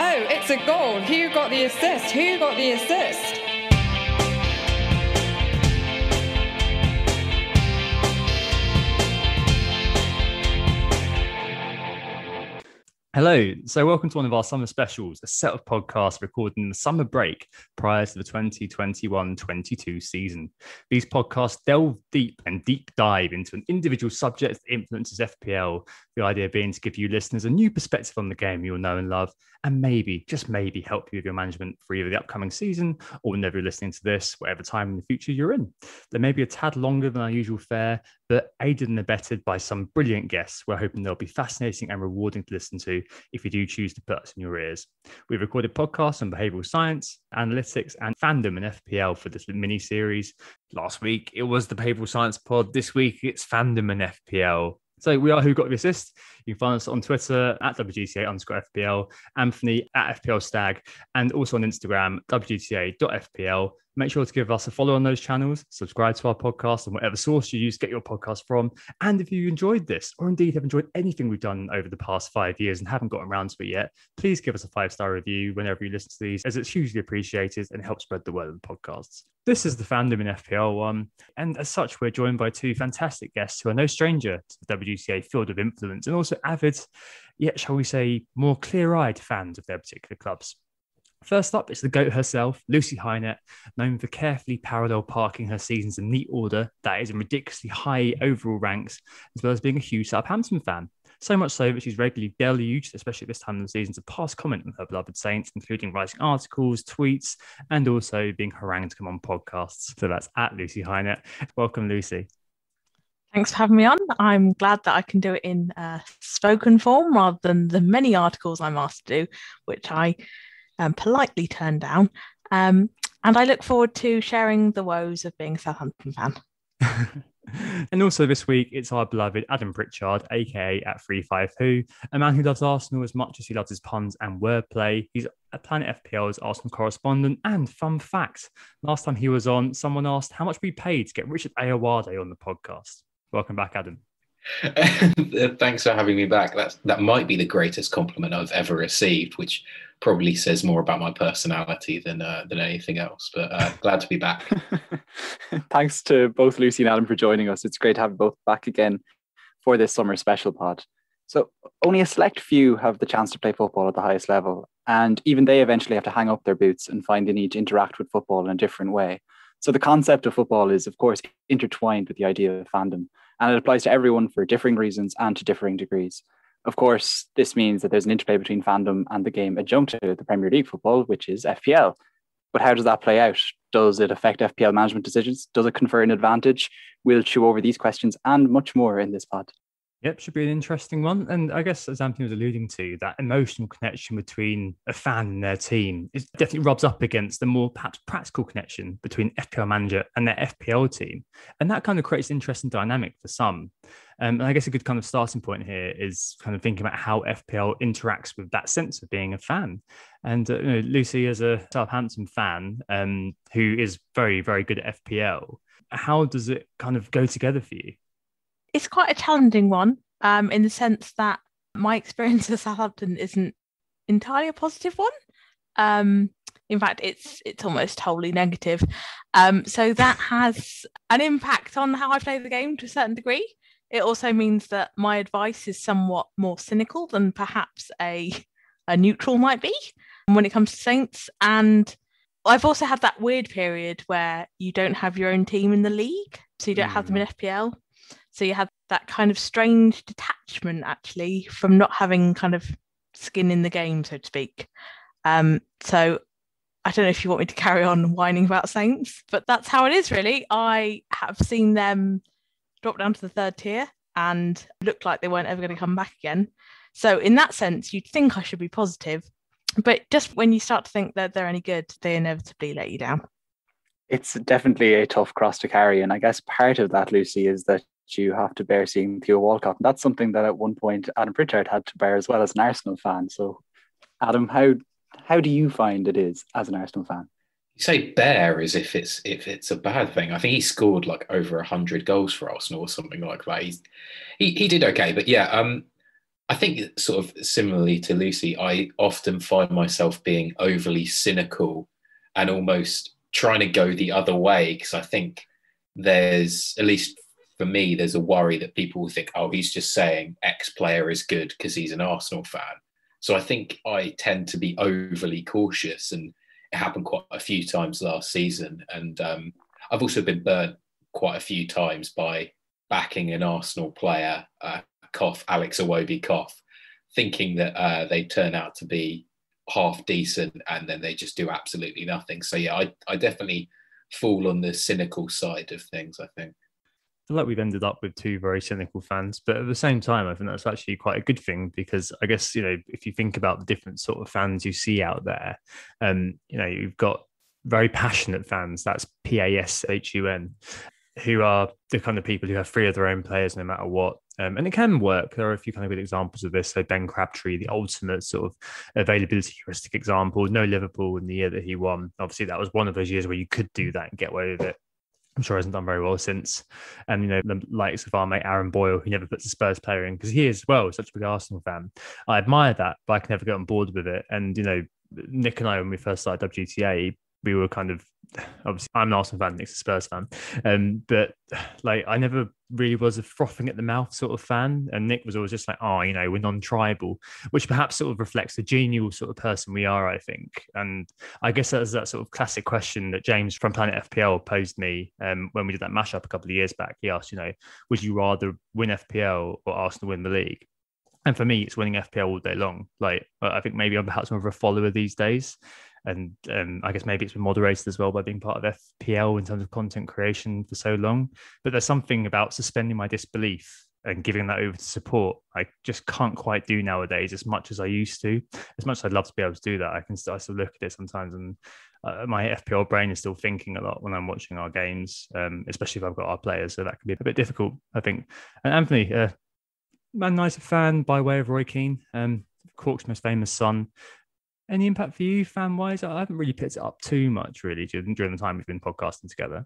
Oh, it's a goal. Who got the assist? Who got the assist? Hello, so welcome to one of our summer specials, a set of podcasts recorded in the summer break prior to the 2021-22 season. These podcasts delve deep and deep dive into an individual subject that influences FPL, the idea being to give you listeners a new perspective on the game you'll know and love, and maybe, just maybe, help you with your management for either the upcoming season or whenever you're listening to this, whatever time in the future you're in. They may be a tad longer than our usual fare, but aided and abetted by some brilliant guests, we're hoping they'll be fascinating and rewarding to listen to if you do choose to put us in your ears. We've recorded podcasts on behavioural science, analytics, and Fandom and FPL for this mini-series. Last week, it was the behavioural science pod. This week, it's Fandom and FPL. So we are Who Got the Assist. You can find us on Twitter at WGTA_FPL, Anthony at FPL Stag, and also on Instagram, WGTA.FPL. Make sure to give us a follow on those channels, subscribe to our podcast on whatever source you use to get your podcast from. And if you enjoyed this, or indeed have enjoyed anything we've done over the past 5 years and haven't gotten around to it yet, please give us a 5-star review whenever you listen to these, as it's hugely appreciated and helps spread the word of the podcasts. This is the Fandom in FPL one, and as such, we're joined by two fantastic guests who are no stranger to the WGTA field of influence and also avid, yet shall we say, more clear-eyed fans of their particular clubs. First up, it's the GOAT herself, Lucy Highnett, known for carefully parallel parking her seasons in neat order that is in ridiculously high overall ranks, as well as being a huge Southampton fan. So much so that she's regularly deluged, especially at this time of the season, to pass comment on her beloved Saints, including writing articles, tweets, and also being harangued to come on podcasts. So that's at Lucy Highnett. Welcome, Lucy. Thanks for having me on. I'm glad that I can do it in spoken form rather than the many articles I'm asked to do, which I politely turned down. And I look forward to sharing the woes of being a Southampton fan. And also this week, it's our beloved Adam Pritchard, aka at 35who, a man who loves Arsenal as much as he loves his puns and wordplay. He's a Planet FPL's Arsenal correspondent. And fun fact, last time he was on, someone asked how much we paid to get Richard Ayoade on the podcast. Welcome back, Adam. Thanks for having me back. That might be the greatest compliment I've ever received, which probably says more about my personality than anything else. But glad to be back. Thanks to both Lucy and Adam for joining us. It's great to have you both back again for this summer special pod. So only a select few have the chance to play football at the highest level, and even they eventually have to hang up their boots and find the need to interact with football in a different way. So the concept of football is, of course, intertwined with the idea of fandom, and it applies to everyone for differing reasons and to differing degrees. Of course, this means that there's an interplay between fandom and the game adjunct to the Premier League football, which is FPL. But how does that play out? Does it affect FPL management decisions? Does it confer an advantage? We'll chew over these questions and much more in this pod. Yep, should be an interesting one. And I guess, as Anthony was alluding to, that emotional connection between a fan and their team is definitely rubs up against the more perhaps practical connection between FPL manager and their FPL team. And that kind of creates an interesting dynamic for some. And I guess a good kind of starting point here is kind of thinking about how FPL interacts with that sense of being a fan. And Lucy, as a Southampton fan who is very, very good at FPL, how does it kind of go together for you? It's quite a challenging one in the sense that my experience of Southampton isn't entirely a positive one. In fact, it's almost wholly negative. So that has an impact on how I play the game to a certain degree. It also means that my advice is somewhat more cynical than perhaps a neutral might be when it comes to Saints. And I've also had that weird period where you don't have your own team in the league, so you don't have them in FPL. So you have that kind of strange detachment, actually, from not having kind of skin in the game, so to speak. So I don't know if you want me to carry on whining about Saints, but that's how it is, really. I have seen them drop down to the third tier and looked like they weren't ever going to come back again. So in that sense, you'd think I should be positive, but just when you start to think that they're any good, they inevitably let you down. It's definitely a tough cross to carry. And I guess part of that, Lucy, is that you have to bear seeing Theo Walcott. And that's something that at one point Adam Pritchard had to bear as well as an Arsenal fan. So Adam, how do you find it is as an Arsenal fan? You say bear as if it's a bad thing. I think he scored like over 100 goals for Arsenal or something like that. He did okay, but yeah, I think sort of similarly to Lucy, I often find myself being overly cynical and almost trying to go the other way, because I think there's, at least for me, there's a worry that people will think, oh, he's just saying X player is good because he's an Arsenal fan. So I think I tend to be overly cautious, and it happened quite a few times last season. And I've also been burnt quite a few times by backing an Arsenal player, Alex Iwobi, thinking that they turn out to be half decent and then they just do absolutely nothing. So yeah, I definitely fall on the cynical side of things, I think. I feel like we've ended up with two very cynical fans, but at the same time, I think that's actually quite a good thing, because I guess, if you think about the different sort of fans you see out there, you've got very passionate fans, that's PASHUN, who are the kind of people who have three of their own players no matter what. And it can work. There are a few kind of good examples of this. So Ben Crabtree, the ultimate sort of availability heuristic example, no Liverpool in the year that he won. Obviously, that was one of those years where you could do that and get away with it. I'm sure hasn't done very well since. And, the likes of our mate Aaron Boyle, who never puts a Spurs player in, because he is, well, such a big Arsenal fan. I admire that, but I can never get on board with it. And, Nick and I, when we first started WGTA, we were kind of, obviously I'm an Arsenal fan, Nick's a Spurs fan, but like I never really was a frothing at the mouth sort of fan, and Nick was always just like, we're non-tribal, which perhaps sort of reflects the genial sort of person we are, I think. And I guess that's that sort of classic question that James from Planet FPL posed me when we did that mashup a couple of years back. He asked, would you rather win FPL or Arsenal win the league? And for me, it's winning FPL all day long. Like, I think maybe I'm perhaps more of a follower these days. And I guess maybe it's been moderated as well by being part of FPL in terms of content creation for so long. But there's something about suspending my disbelief and giving that over to support I just can't quite do nowadays as much as I used to. As much as I'd love to be able to do that, I still look at it sometimes, and my FPL brain is still thinking a lot when I'm watching our games, especially if I've got our players. So that can be a bit difficult, I think. And Anthony, Man United fan by way of Roy Keane, Cork's most famous son. Any impact for you, fan-wise? I haven't really picked it up too much, really, during the time we've been podcasting together.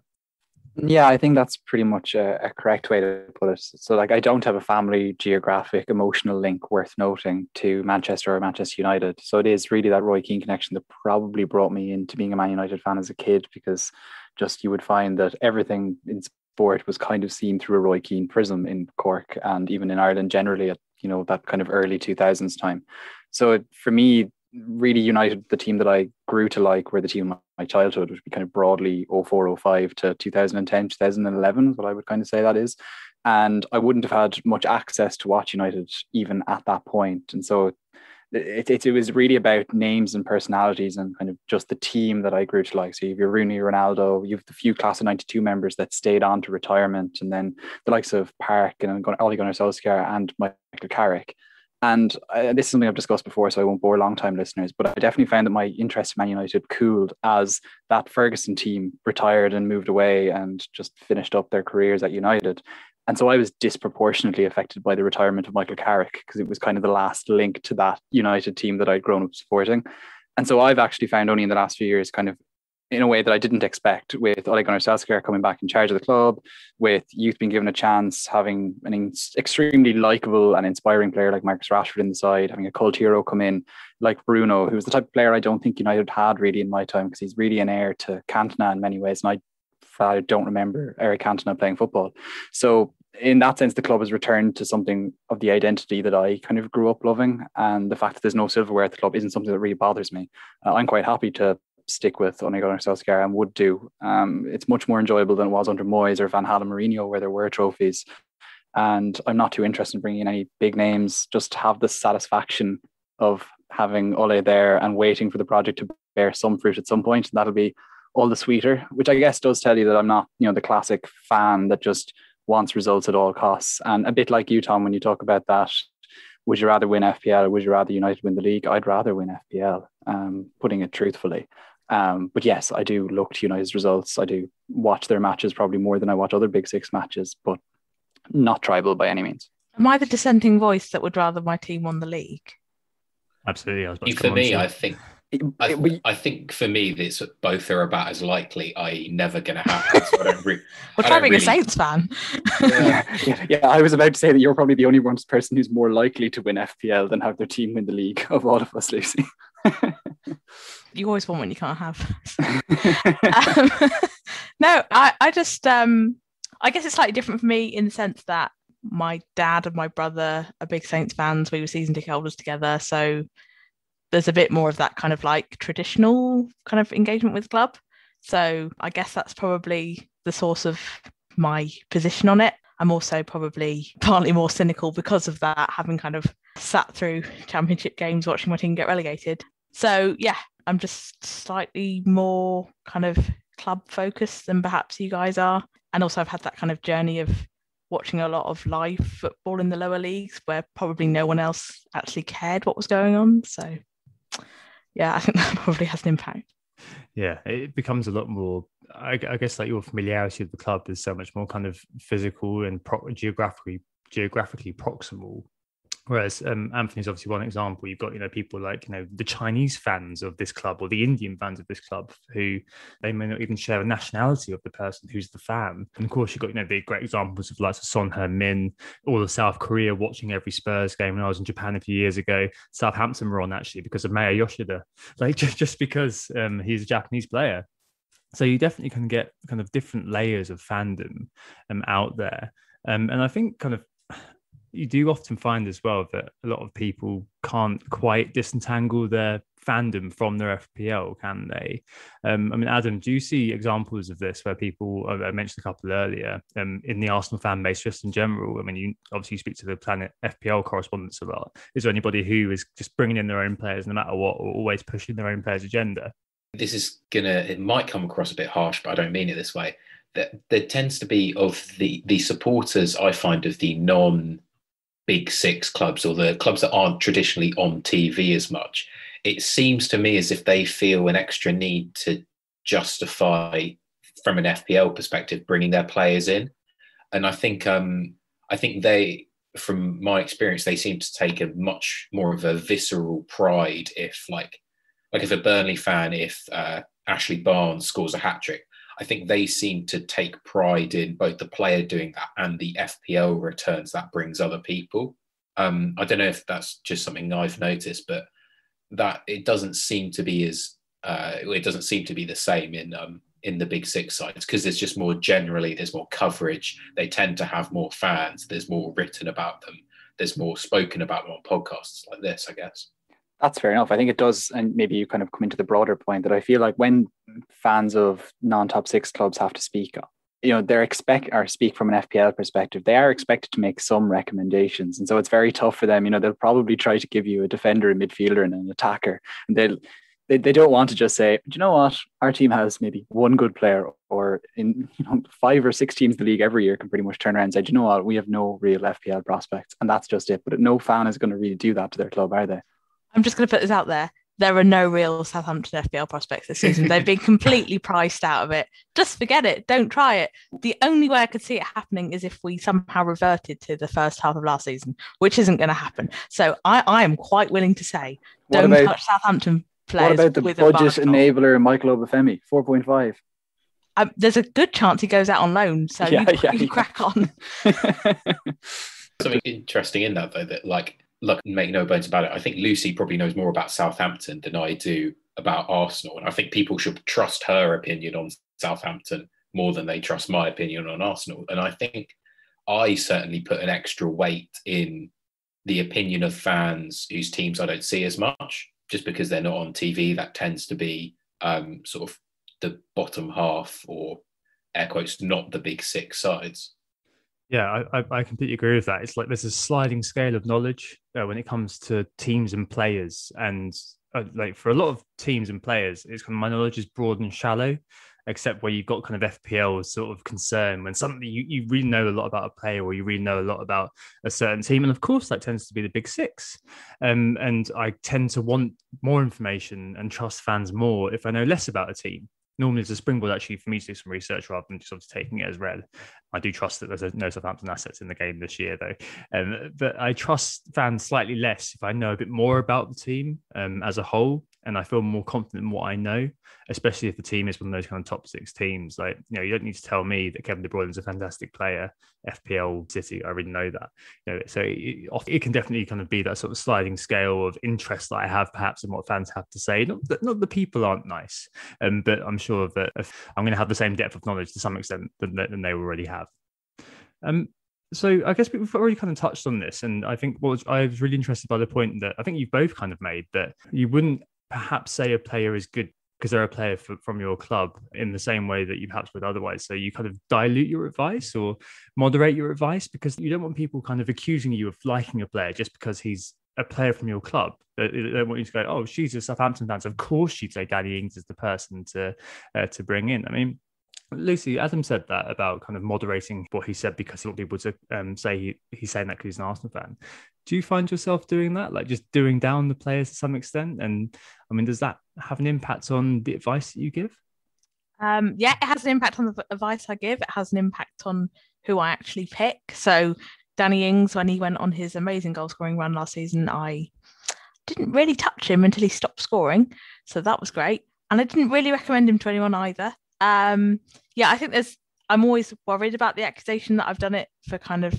Yeah, I think that's pretty much a correct way to put it. So, I don't have a family, geographic, emotional link worth noting to Manchester or Manchester United. So it is really that Roy Keane connection that probably brought me into being a Man United fan as a kid, because just you would find that everything in sport was kind of seen through a Roy Keane prism in Cork and even in Ireland generally at, that kind of early 2000s time. So for me, really United, the team that I grew to like, were the team of my childhood, which would be kind of broadly 04-05 to 2010, 2011 is what I would kind of say that is. And I wouldn't have had much access to watch United even at that point. And so it was really about names and personalities and kind of just the team that I grew to like. So you have your Rooney, Ronaldo, you have the few class of 92 members that stayed on to retirement, and then the likes of Park and Ole Gunnar Solskjaer and Michael Carrick. And this is something I've discussed before, so I won't bore long-time listeners, but I definitely found that my interest in Man United cooled as that Ferguson team retired and moved away and just finished up their careers at United. And so I was disproportionately affected by the retirement of Michael Carrick, because it was kind of the last link to that United team that I'd grown up supporting. And so I've actually found only in the last few years, kind of in a way that I didn't expect, with Ole Gunnar Solskjaer coming back in charge of the club, with youth being given a chance, having an extremely likeable and inspiring player like Marcus Rashford in the side, having a cult hero come in like Bruno, who was the type of player I don't think United had really in my time, because he's really an heir to Cantona in many ways. And I don't remember Eric Cantona playing football. So in that sense, the club has returned to something of the identity that I kind of grew up loving. And the fact that there's no silverware at the club isn't something that really bothers me. I'm quite happy to stick with Ole Gunnar Solskjaer and would do. It's much more enjoyable than it was under Moyes or Van Halen Mourinho, where there were trophies. And I'm not too interested in bringing in any big names, just have the satisfaction of having Ole there and waiting for the project to bear some fruit at some point. And that'll be all the sweeter, which I guess does tell you that I'm not, the classic fan that just wants results at all costs. And a bit like you, Tom, when you talk about that, would you rather win FPL or would you rather United win the league? I'd rather win FPL, putting it truthfully. But yes, I do look to United's results. I do watch their matches probably more than I watch other Big Six matches, but not tribal by any means. Am I the dissenting voice that would rather my team won the league? Absolutely. For me, I think I think for me, this both are about as likely, i.e. never going to happen. So I don't Well, try being a Saints fan. Yeah, I was about to say that you're probably the only person who's more likely to win FPL than have their team win the league of all of us, Lucy. You always want what you can't have. No, I just, I guess it's slightly different for me in the sense that my dad and my brother are big Saints fans. We were season ticket holders together. So there's a bit more of that kind of like traditional kind of engagement with the club. So I guess that's probably the source of my position on it. I'm also probably partly more cynical because of that, having kind of sat through championship games, watching my team get relegated. So yeah, I'm just slightly more kind of club focused than perhaps you guys are. And also I've had that kind of journey of watching a lot of live football in the lower leagues where probably no one else actually cared what was going on. So yeah, I think that probably has an impact. Yeah, it becomes a lot more, I guess, like your familiarity with the club is so much more kind of physical and geographically proximal. Whereas Anthony's obviously one example. You've got, people like, the Chinese fans of this club or the Indian fans of this club who they may not even share a nationality of the person who's the fan. And of course, you've got, the great examples of like Son Heung-min, all of South Korea watching every Spurs game. When I was in Japan a few years ago, Southampton were on actually because of Maya Yoshida, like just because he's a Japanese player. So you definitely can get kind of different layers of fandom out there. And I think kind of, you do often find as well that a lot of people can't quite disentangle their fandom from their FPL, can they? Adam, do you see examples of this where people, I mentioned a couple earlier, in the Arsenal fan base just in general? You obviously speak to the Planet FPL correspondents a lot. Is there anybody who is just bringing in their own players no matter what, or always pushing their own players' agenda? It might come across a bit harsh, but I don't mean it this way. There tends to be of the supporters, I find, of the non-Big Six clubs or the clubs that aren't traditionally on TV as much. It seems to me as if they feel an extra need to justify, from an FPL perspective, bringing their players in. And I think they, from my experience, they seem to take a much more of a visceral pride if like if a Burnley fan, if Ashley Barnes scores a hat-trick, I think they seem to take pride in both the player doing that and the FPL returns that brings other people. I don't know if that's just something I've noticed, but that it doesn't seem to be the same in the Big Six sides, because there's just more generally, there's more coverage. They tend to have more fans. There's more written about them. There's more spoken about them on podcasts like this, I guess. That's fair enough. I think it does. And maybe you kind of come into the broader point that I feel like when fans of non-top six clubs have to speak, they're speak from an FPL perspective, they are expected to make some recommendations. And so it's very tough for them. They'll probably try to give you a defender, a midfielder and an attacker. And they don't want to just say, do you know what? Our team has maybe one good player, or in 5 or 6 teams in the league every year can pretty much turn around and say, do you know what? We have no real FPL prospects. And that's just it. But no fan is going to really do that to their club, are they? I'm just going to put this out there. There are no real Southampton FPL prospects this season. They've been completely priced out of it. Just forget it. Don't try it. The only way I could see it happening is if we somehow reverted to the first half of last season, which isn't going to happen. So I am quite willing to say, don't touch Southampton players. What about the budget enabler Michael Obafemi, 4.5? There's a good chance he goes out on loan. So you crack on. Something interesting in that, though, that look, make no bones about it, I think Lucy probably knows more about Southampton than I do about Arsenal. And I think people should trust her opinion on Southampton more than they trust my opinion on Arsenal. And I think I certainly put an extra weight in the opinion of fans whose teams I don't see as much, just because they're not on TV. That tends to be sort of the bottom half, or air quotes, not the Big Six sides. Yeah, I completely agree with that. It's like there's a sliding scale of knowledge when it comes to teams and players. And like for a lot of teams and players, it's kind of, my knowledge is broad and shallow, except where you've got kind of FPL sort of concern when something you really know a lot about a player, or you really know a lot about a certain team. And of course, that tends to be the Big Six. And I tend to want more information and trust fans more if I know less about a team. Normally, it's a springboard actually for me to do some research rather than just sort of taking it as read. I do trust that there's no Southampton assets in the game this year, though. But I trust fans slightly less if I know a bit more about the team as a whole. and I feel more confident in what I know, especially if the team is one of those kind of top 6 teams. Like, you don't need to tell me that Kevin De Bruyne is a fantastic player. FPL City, I already know that. So it can definitely kind of be that sort of sliding scale of interest that I have perhaps in what fans have to say. Not that the people aren't nice, but I'm sure that I'm going to have the same depth of knowledge to some extent than they already have. So I guess we've already kind of touched on this, and I think I was really interested by the point that I think you've both kind of made, that you wouldn't perhaps say a player is good because they're a player from your club in the same way that you perhaps would otherwise. So you kind of dilute your advice or moderate your advice, because you don't want people kind of accusing you of liking a player just because he's a player from your club. They don't want you to go, oh, she's a Southampton fan, so of course she'd say Danny Ings is the person to bring in. I mean, Lucy, Adam said that about kind of moderating what he said because he want people to say he's saying that because he's an Arsenal fan. Do you find yourself doing that, like just doing down the players to some extent? And I mean, does that have an impact on the advice that you give? Yeah, it has an impact on the advice I give. It has an impact on who I actually pick. So Danny Ings, when he went on his amazing goal scoring run last season, I didn't really touch him until he stopped scoring. So that was great. And I didn't really recommend him to anyone either. Yeah, I think I'm always worried about the accusation that I've done it for kind of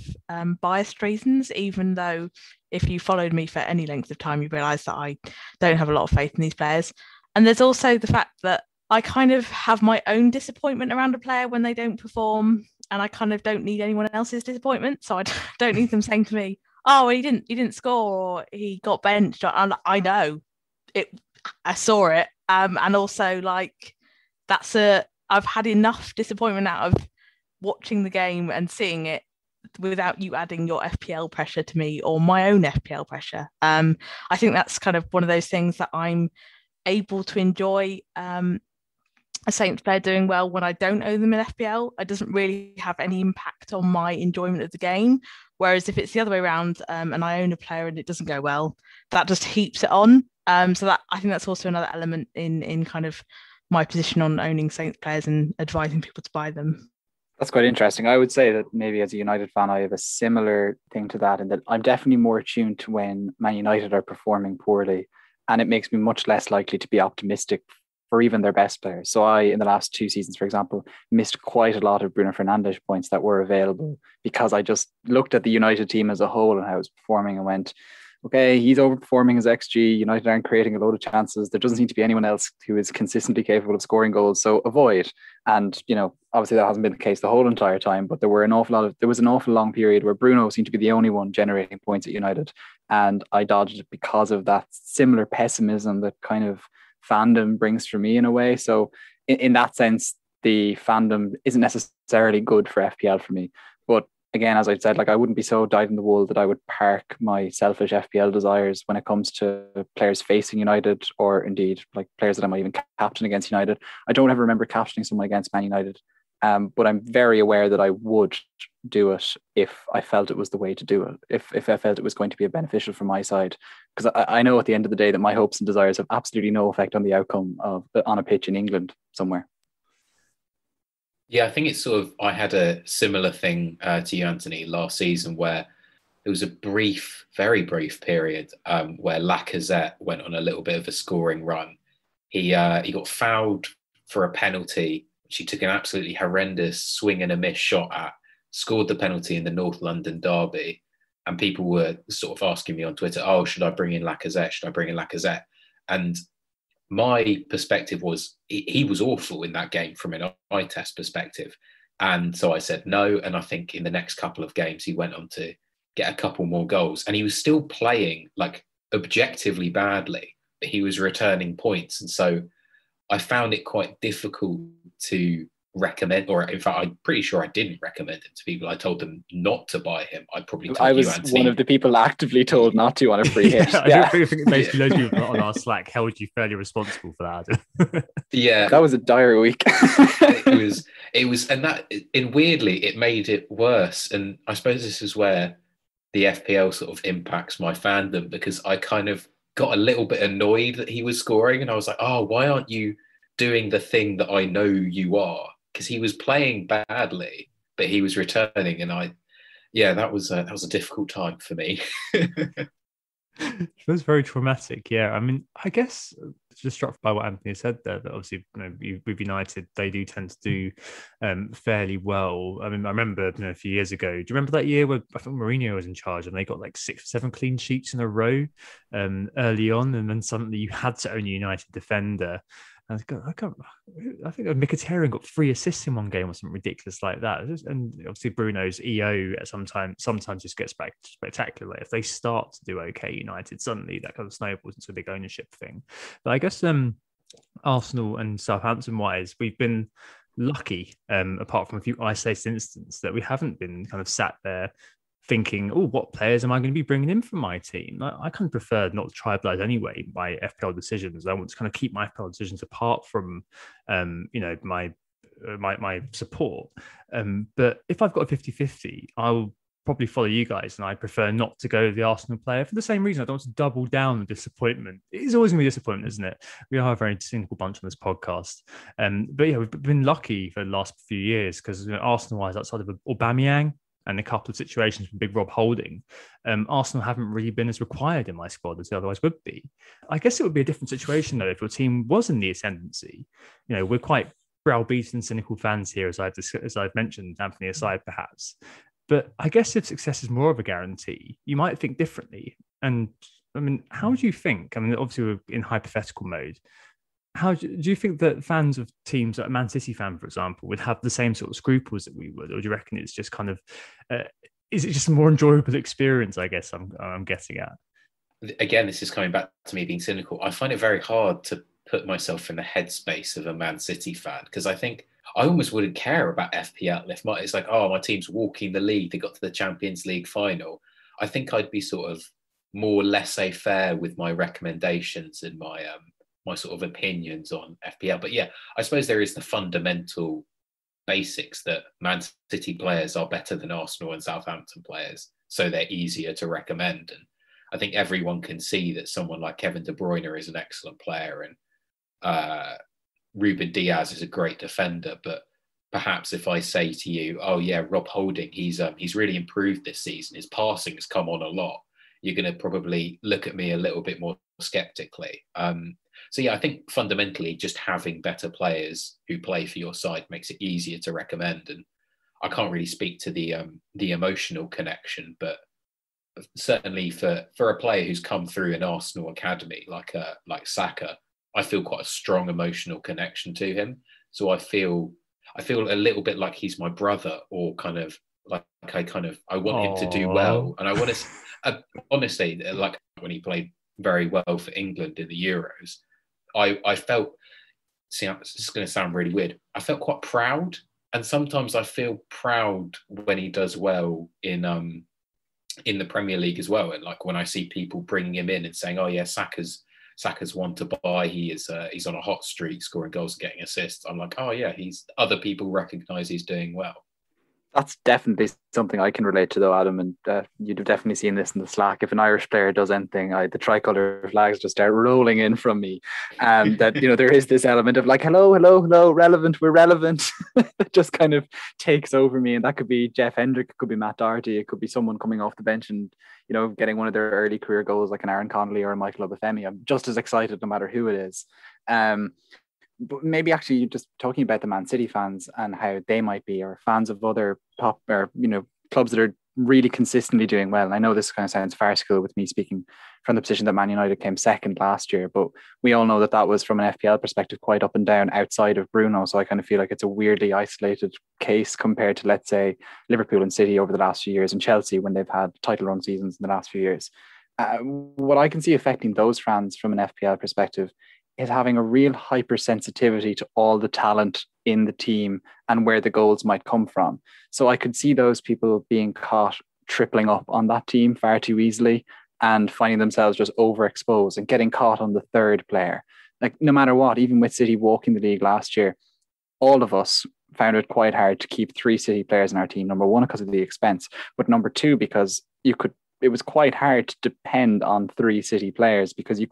biased reasons, even though if you followed me for any length of time, you realise that I don't have a lot of faith in these players. And there's also the fact that I kind of have my own disappointment around a player when they don't perform, and I kind of don't need anyone else's disappointment. So I don't need them saying to me, oh, he didn't score, or he got benched. I know it. I saw it. And also, like, I've had enough disappointment out of watching the game and seeing it without you adding your FPL pressure to me or my own FPL pressure. I think that's kind of one of those things that I'm able to enjoy a Saints player doing well when I don't own them in FPL. It doesn't really have any impact on my enjoyment of the game. Whereas if it's the other way around and I own a player and it doesn't go well, that just heaps it on. So that I think that's also another element in kind of my position on owning Saints players and advising people to buy them. That's quite interesting. I would say that maybe as a United fan, I have a similar thing to that, in that I'm definitely more attuned to when Man United are performing poorly, and it makes me much less likely to be optimistic for even their best players. So I, in the last 2 seasons, for example, missed quite a lot of Bruno Fernandes points that were available because I just looked at the United team as a whole and how it was performing and went, okay, he's overperforming his XG. United aren't creating a load of chances. There doesn't seem to be anyone else who is consistently capable of scoring goals. So avoid. And, obviously that hasn't been the case the whole entire time, but there was an awful long period where Bruno seemed to be the only one generating points at United. And I dodged it because of that similar pessimism that kind of fandom brings for me in a way. So in that sense, the fandom isn't necessarily good for FPL for me. But again, as I said, like, I wouldn't be so dyed in the wool that I would park my selfish FPL desires when it comes to players facing United, or indeed like players that I might even captain against United. I don't ever remember captaining someone against Man United, but I'm very aware that I would do it if I felt it was the way to do it, if I felt it was going to be beneficial from my side. Because I know at the end of the day that my hopes and desires have absolutely no effect on the outcome on a pitch in England somewhere. Yeah, I think it's sort of, I had a similar thing to you, Anthony, last season, where there was a very brief period where Lacazette went on a little bit of a scoring run. He got fouled for a penalty, which he took an absolutely horrendous swing and a miss shot at, scored the penalty in the North London derby. And people were sort of asking me on Twitter, oh, should I bring in Lacazette? Should I bring in Lacazette? And my perspective was he was awful in that game from an eye test perspective. And so I said no. And I think in the next couple of games, he went on to get a couple more goals. And he was still playing like objectively badly, but he was returning points. And so I found it quite difficult to recommend, or in fact, I'm pretty sure I didn't recommend it to people. I told them not to buy him. I was Anthony, one of the people actively told not to on a free hit. I think basically loads of people on our Slack held you fairly responsible for that. Yeah, that was a dire week. it was, and weirdly, it made it worse. And I suppose this is where the FPL sort of impacts my fandom, because I kind of got a little bit annoyed that he was scoring, and I was like, oh, why aren't you doing the thing that I know you are? Because he was playing badly, but he was returning, and that was a difficult time for me. It was very traumatic. Yeah, I mean, I guess just struck by what Anthony said there, that obviously, with United, they do tend to do fairly well. I mean, I remember a few years ago. Do you remember that year where I think Mourinho was in charge and they got like 6 or 7 clean sheets in a row early on, and then suddenly you had to own a United defender. And I think Mkhitaryan got 3 assists in one game or something ridiculous like that. And obviously Bruno's EO sometimes just gets back spectacular. If they start to do okay, United, suddenly that kind of snowballs into a big ownership thing. But I guess Arsenal and Southampton wise, we've been lucky, apart from a few isolated instances, that we haven't been kind of sat there thinking, oh, what players am I going to be bringing in for my team? I kind of prefer not to tribalize anyway my FPL decisions. I want to kind of keep my FPL decisions apart from, my support. But if I've got a 50-50, I'll probably follow you guys, and I prefer not to go with the Arsenal player for the same reason. I don't want to double down on disappointment. It's always going to be disappointment, isn't it? We are a very cynical bunch on this podcast. But yeah, we've been lucky for the last few years because Arsenal-wise, outside of Aubameyang and a couple of situations with Big Rob holding, Arsenal haven't really been as required in my squad as they otherwise would be. I guess it would be a different situation, though, if your team was in the ascendancy. We're quite browbeaten, cynical fans here, as I've mentioned, Anthony aside, perhaps. But I guess if success is more of a guarantee, you might think differently. And I mean, how do you think? I mean, obviously, we're in hypothetical mode. How do you think that fans of teams, like a Man City fan, for example, would have the same sort of scruples that we would, or do you reckon it's just kind of, is it just a more enjoyable experience? I guess I'm getting at. Again, this is coming back to me being cynical. I find it very hard to put myself in the headspace of a Man City fan because I think I almost wouldn't care about FPL if it's like, oh, my team's walking the league, they got to the Champions League final. I think I'd be sort of more laissez-faire with my recommendations and my sort of opinions on FPL. But yeah, I suppose there is the fundamental basics that Man City players are better than Arsenal and Southampton players, so they're easier to recommend. And I think everyone can see that someone like Kevin De Bruyne is an excellent player and Ruben Diaz is a great defender. But perhaps if I say to you, oh yeah, Rob Holding, he's really improved this season, his passing has come on a lot, you're going to probably look at me a little bit more skeptically. So yeah, I think fundamentally just having better players who play for your side makes it easier to recommend. And I can't really speak to the emotional connection, but certainly for a player who's come through an Arsenal academy like Saka, I feel quite a strong emotional connection to him. So I feel a little bit like he's my brother, or kind of like I want him to do well, and I want to honestly, like when he played very well for England in the Euros, I felt, it's going to sound really weird, I felt quite proud. And sometimes I feel proud when he does well in the Premier League as well. And like when I see people bringing him in and saying, oh yeah, Saka's one to buy, he's on a hot streak, scoring goals and getting assists, I'm like, oh yeah, other people recognise he's doing well. That's definitely something I can relate to, though, Adam, and you'd have definitely seen this in the Slack. If an Irish player does anything, the tricolour flags just start rolling in from me. That there is this element of like, hello, relevant, we're relevant. That just kind of takes over me, and that could be Jeff Hendrick, it could be Matt Doherty, it could be someone coming off the bench and getting one of their early career goals, like an Aaron Connolly or a Michael Obafemi. I'm just as excited no matter who it is. But maybe actually just talking about the Man City fans and how they might be, or fans of other top or clubs that are really consistently doing well. And I know this kind of sounds farcical with me speaking from the position that Man United came second last year, but we all know that was from an FPL perspective quite up and down outside of Bruno. So I kind of feel like it's a weirdly isolated case compared to, let's say, Liverpool and City over the last few years, and Chelsea when they've had title run seasons in the last few years. What I can see affecting those fans from an FPL perspective is having a real hypersensitivity to all the talent in the team and where the goals might come from. So I could see those people being caught tripling up on that team far too easily and finding themselves just overexposed and getting caught on the third player. Like no matter what, even with City walking the league last year, all of us found it quite hard to keep 3 City players in our team. Number one, because of the expense, but number two, because it was quite hard to depend on 3 City players, because you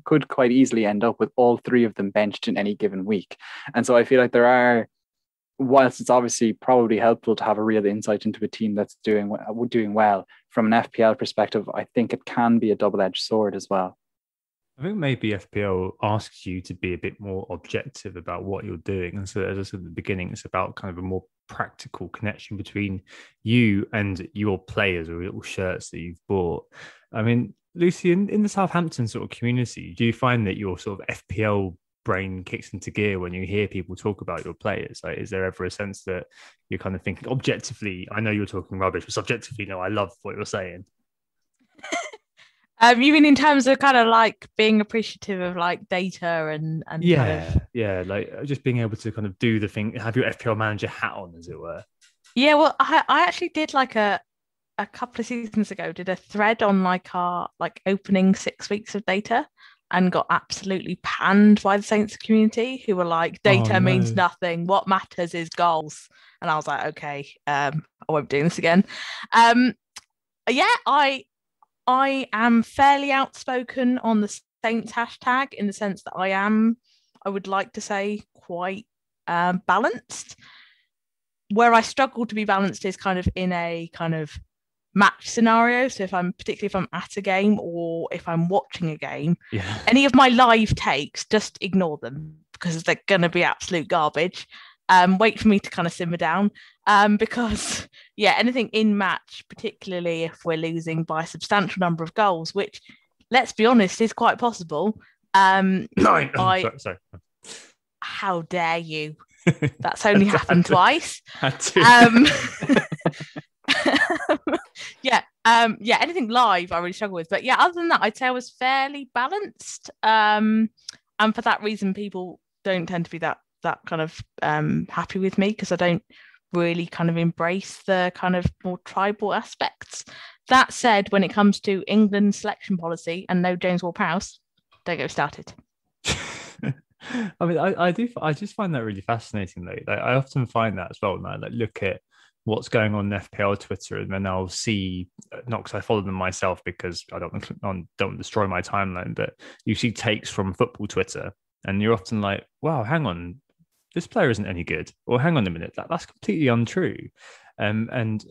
could quite easily end up with all 3 of them benched in any given week. And so I feel like there are whilst it's obviously probably helpful to have a real insight into a team that's doing well, from an FPL perspective, I think it can be a double-edged sword as well. I think maybe FPL asks you to be a bit more objective about what you're doing. And so, as I said at the beginning, it's about kind of a more practical connection between you and your players or little shirts that you've bought. I mean, Lucy, in the Southampton sort of community, do you find that your sort of FPL brain kicks into gear when you hear people talk about your players? Like, is there ever a sense that you're kind of thinking objectively, I know you're talking rubbish, but subjectively, no, I love what you're saying? You mean in terms of kind of like being appreciative of like data and yeah, kind of... yeah, like just being able to kind of do the thing, have your FPL manager hat on, as it were. Yeah, well, I actually did like a couple of seasons ago, did a thread on like our like opening 6 weeks of data, and got absolutely panned by the Saints community, who were like, data means nothing. What matters is goals. And I was like, okay, I won't do this again. Yeah, I am fairly outspoken on the Saints hashtag, in the sense that I would like to say, quite balanced. Where I struggle to be balanced is kind of in a kind of match scenario. So particularly if I'm at a game or if I'm watching a game, any of my live takes, just ignore them, because they're going to be absolute garbage. Wait for me to kind of simmer down, because anything in match, particularly if we're losing by a substantial number of goals, which, let's be honest, is quite possible. 9. Sorry. How dare you? That's only happened twice. Anything live I really struggle with. But other than that, I'd say I was fairly balanced. And for that reason, people don't tend to be that kind of happy with me, because I don't really kind of embrace the kind of more tribal aspects. That said, when it comes to England selection policy and no James Ward-Prowse, don't get started. I mean, I just find that really fascinating. Like I often find that as well. And I look at what's going on in FPL Twitter, and then I'll see, not because I follow them myself, because I don't destroy my timeline, but you see takes from football Twitter, and you're often like, wow, hang on, this player isn't any good, or hang on a minute, that's completely untrue. And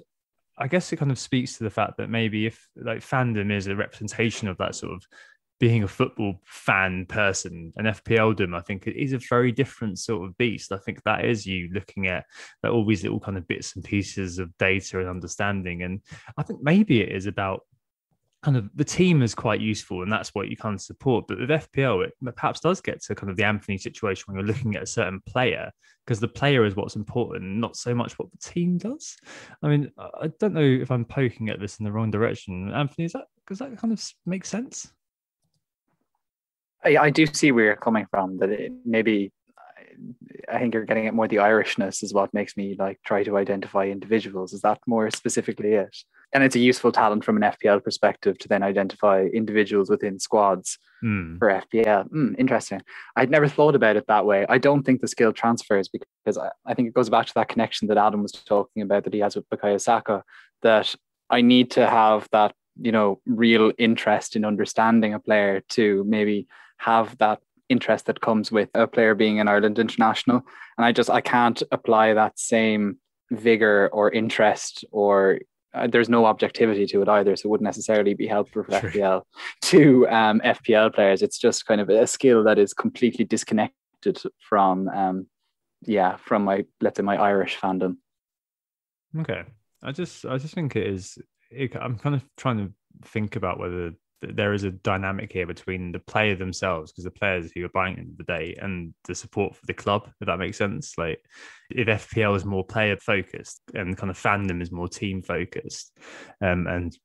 I guess it kind of speaks to the fact that maybe if like fandom is a representation of that sort of being a football fan person, and FPLdom, I think it is a very different sort of beast. I think that is you looking at all these little kind of bits and pieces of data and understanding. And I think maybe it is about kind of the team is quite useful, and that's what you kind of support. But with FPL, it perhaps does get to kind of the Anthony situation when you're looking at a certain player, because the player is what's important, not so much what the team does. I mean, I don't know if I'm poking at this in the wrong direction. Anthony, does that kind of make sense? I do see where you're coming from, that maybe I think you're getting at more the Irishness is what makes me like try to identify individuals. Is that more specifically it? And it's a useful talent from an FPL perspective to then identify individuals within squads for FPL. Interesting. I'd never thought about it that way. I don't think the skill transfers, because I think it goes back to that connection that Adam was talking about that he has with Bukayo Saka, that I need to have that, real interest in understanding a player to maybe have that interest that comes with a player being an Ireland international. And I can't apply that same vigor or interest, or there's no objectivity to it either. So it wouldn't necessarily be helpful for FPL to FPL players. It's just kind of a skill that is completely disconnected from my, let's say, my Irish fandom. Okay. I just think I'm kind of trying to think about whether there is a dynamic here between the player themselves, because the players who are buying at the end of the day, and the support for the club, if that makes sense. Like if FPL is more player focused and kind of fandom is more team focused, and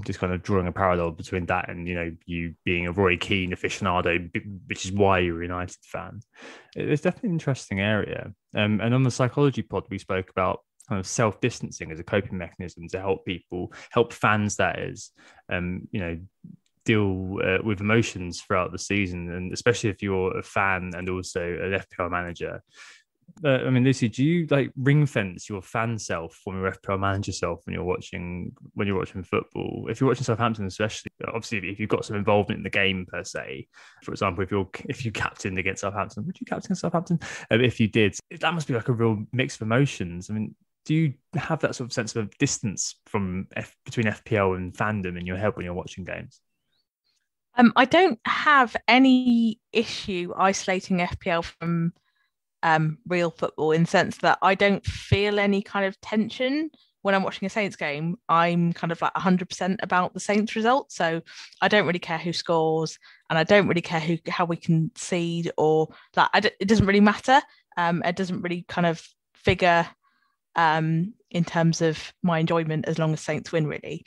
just kind of drawing a parallel between that and, you being a Roy Keane aficionado, which is why you're a United fan. It's definitely an interesting area. And on the psychology pod, we spoke about kind of self-distancing as a coping mechanism to help fans, that is, deal with emotions throughout the season. And especially if you're a fan and also an FPL manager, I mean, Lucy, do you like ring fence your fan self from your FPL manager self when you're watching football? If you're watching Southampton, especially, obviously, if you've got some involvement in the game per se, for example, if you captained against Southampton, would you captain Southampton? If you did, that must be like a real mix of emotions. I mean, do you have that sort of sense of distance between FPL and fandom in your head when you're watching games? I don't have any issue isolating FPL from real football in the sense that I don't feel any kind of tension when I'm watching a Saints game. I'm kind of like 100% about the Saints result, so I don't really care who scores, and I don't really care how we concede, or that. It doesn't really matter. It doesn't really kind of figure in terms of my enjoyment as long as Saints win, really.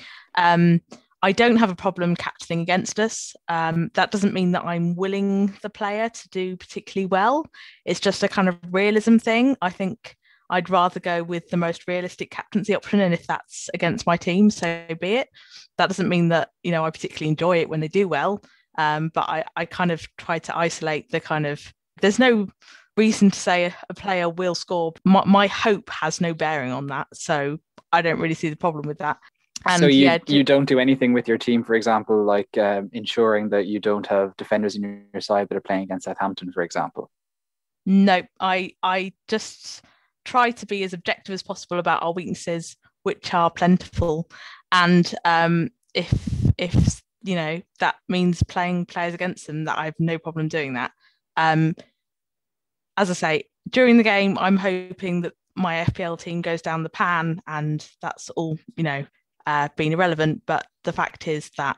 I don't have a problem captaining against us. That doesn't mean that I'm willing the player to do particularly well. It's just a kind of realism thing. I think I'd rather go with the most realistic captaincy option, and if that's against my team, so be it. That doesn't mean that, I particularly enjoy it when they do well, but I kind of try to isolate the kind of, there's no reason to say a player will score. My hope has no bearing on that, so I don't really see the problem with that. And so you don't do anything with your team, for example, like ensuring that you don't have defenders in your side that are playing against Southampton, for example? No, I just try to be as objective as possible about our weaknesses, which are plentiful. And if that means playing players against them, that I have no problem doing that. As I say, during the game, I'm hoping that my FPL team goes down the pan, and that's all, being irrelevant. But the fact is that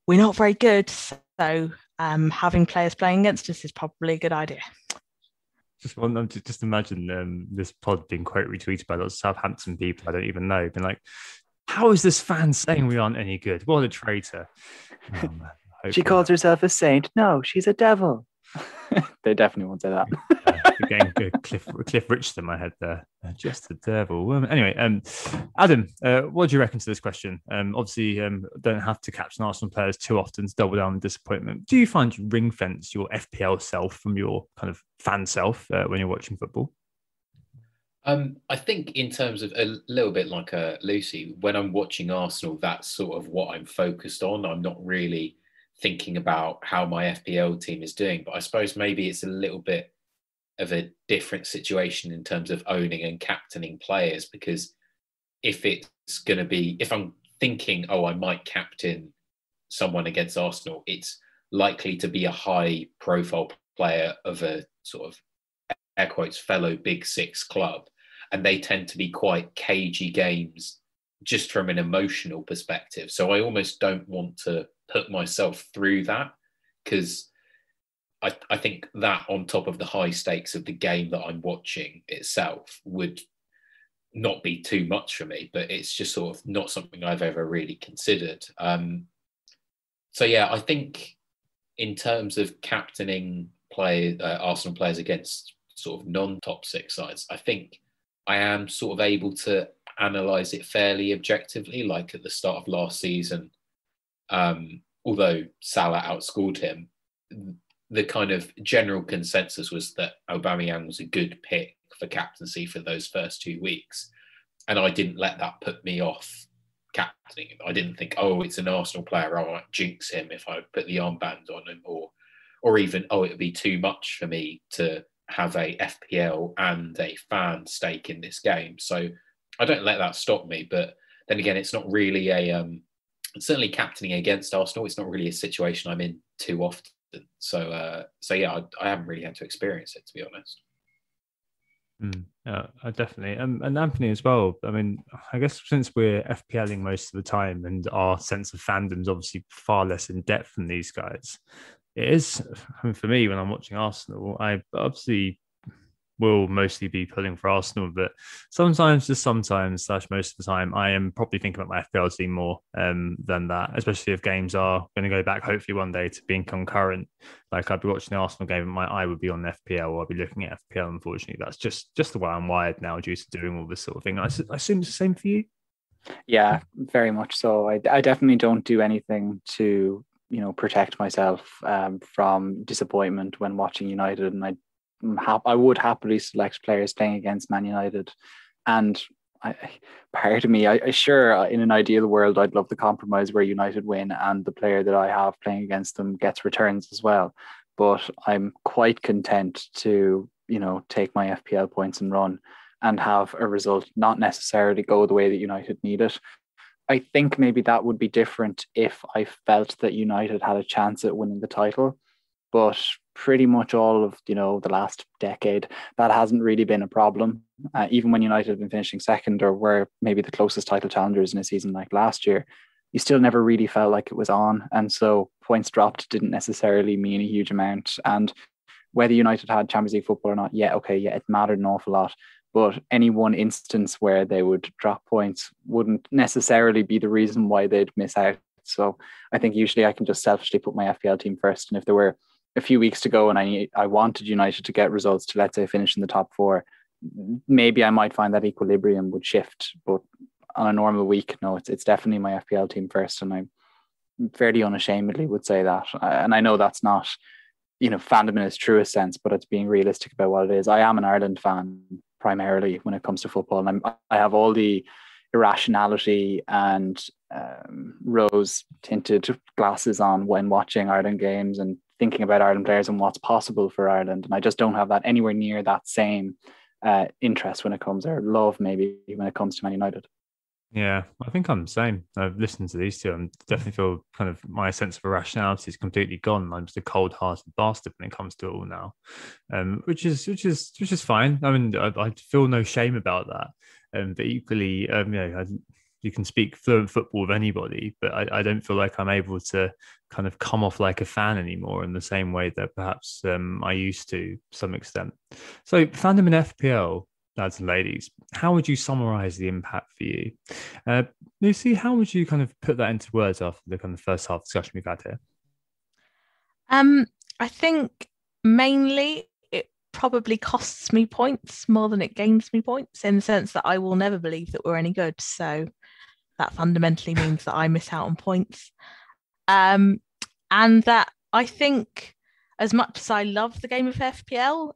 we're not very good, so having players playing against us is probably a good idea. Just imagine this pod being quote retweeted by lots of Southampton people I don't even know, being like, how is this fan saying we aren't any good? What a traitor. Oh, man, she calls herself a saint. No, she's a devil. They definitely won't say that. Again, Cliff Richard in my head there. Just the devil. Anyway, Adam, what do you reckon to this question? Obviously, don't have to captain Arsenal players too often to double down on disappointment. Do you find you ring fence your FPL self from your kind of fan self when you're watching football? I think in terms of a little bit like Lucy, when I'm watching Arsenal, that's sort of what I'm focused on. I'm not really thinking about how my FPL team is doing, but I suppose maybe it's a little bit of a different situation in terms of owning and captaining players, because if I'm thinking, I might captain someone against Arsenal, it's likely to be a high profile player of a sort of air quotes fellow big six club, and they tend to be quite cagey games just from an emotional perspective. So I almost don't want to put myself through that, because I think that on top of the high stakes of the game that I'm watching itself would not be too much for me, but it's just sort of not something I've ever really considered. So yeah, I think in terms of captaining Arsenal players against sort of non-top six sides, I think I am sort of able to analyse it fairly objectively. Like at the start of last season, although Salah outscored him, the kind of general consensus was that Aubameyang was a good pick for captaincy for those first 2 weeks. And I didn't let that put me off captaining him. I didn't think, it's an Arsenal player, I might jinx him if I put the armband on him, or even, it would be too much for me to have a FPL and a fan stake in this game. So I don't let that stop me. But then again, it's not really certainly captaining against Arsenal, it's not really a situation I'm in too often. So yeah, I haven't really had to experience it, to be honest. I definitely. And Anthony as well. I mean, I guess since we're FPLing most of the time and our sense of fandom is obviously far less in depth than these guys, it is, for me, when I'm watching Arsenal, I obviously will mostly be pulling for Arsenal, but sometimes most of the time, I am probably thinking about my FPL team more than that, especially if games are going to go back, hopefully one day, to being concurrent. Like I'd be watching the Arsenal game and my eye would be on FPL, or I'd be looking at FPL. Unfortunately, that's just the way I'm wired now due to doing all this sort of thing. I assume it's the same for you? Yeah, very much so. I definitely don't do anything to protect myself from disappointment when watching United, and I I would happily select players playing against Man United. And part of me, sure, in an ideal world, I'd love the compromise where United win and the player that I have playing against them gets returns as well. But I'm quite content to, take my FPL points and run and have a result not necessarily go the way that United need it. I think maybe that would be different if I felt that United had a chance at winning the title. But pretty much all of, the last decade, that hasn't really been a problem. Even when United have been finishing second or were maybe the closest title challengers in a season like last year, you still never really felt like it was on. And so points dropped didn't necessarily mean a huge amount. And whether United had Champions League football or not, it mattered an awful lot. But any one instance where they would drop points wouldn't necessarily be the reason why they'd miss out. So I think usually I can just selfishly put my FPL team first. And if there were a few weeks to go and I wanted United to get results to, let's say, finish in the top four, maybe I might find that equilibrium would shift. But on a normal week, no, it's definitely my FPL team first. And I fairly unashamedly would say that. And I know that's not, fandom in its truest sense, but it's being realistic about what it is. I am an Ireland fan primarily when it comes to football. And I have all the irrationality and rose-tinted glasses on when watching Ireland games and thinking about Ireland players and what's possible for Ireland. And I just don't have that anywhere near that same interest when it comes, or love maybe, when it comes to Man United. Yeah, I think I'm the same. I've listened to these two and definitely feel kind of my sense of irrationality is completely gone. I'm just a cold-hearted bastard when it comes to it all now, which is fine. I mean, I feel no shame about that. But equally, you can speak fluent football with anybody, but I don't feel like I'm able to kind of come off like a fan anymore in the same way that perhaps I used to some extent. So, Fandom and FPL. Lads and ladies, how would you summarize the impact for you? Lucy, how would you kind of put that into words after the kind of first half discussion we've had here? I think mainly it probably costs me points more than it gains me points, in the sense that I will never believe that we're any good. So that fundamentally means that I miss out on points. And that I think, as much as I love the game of FPL,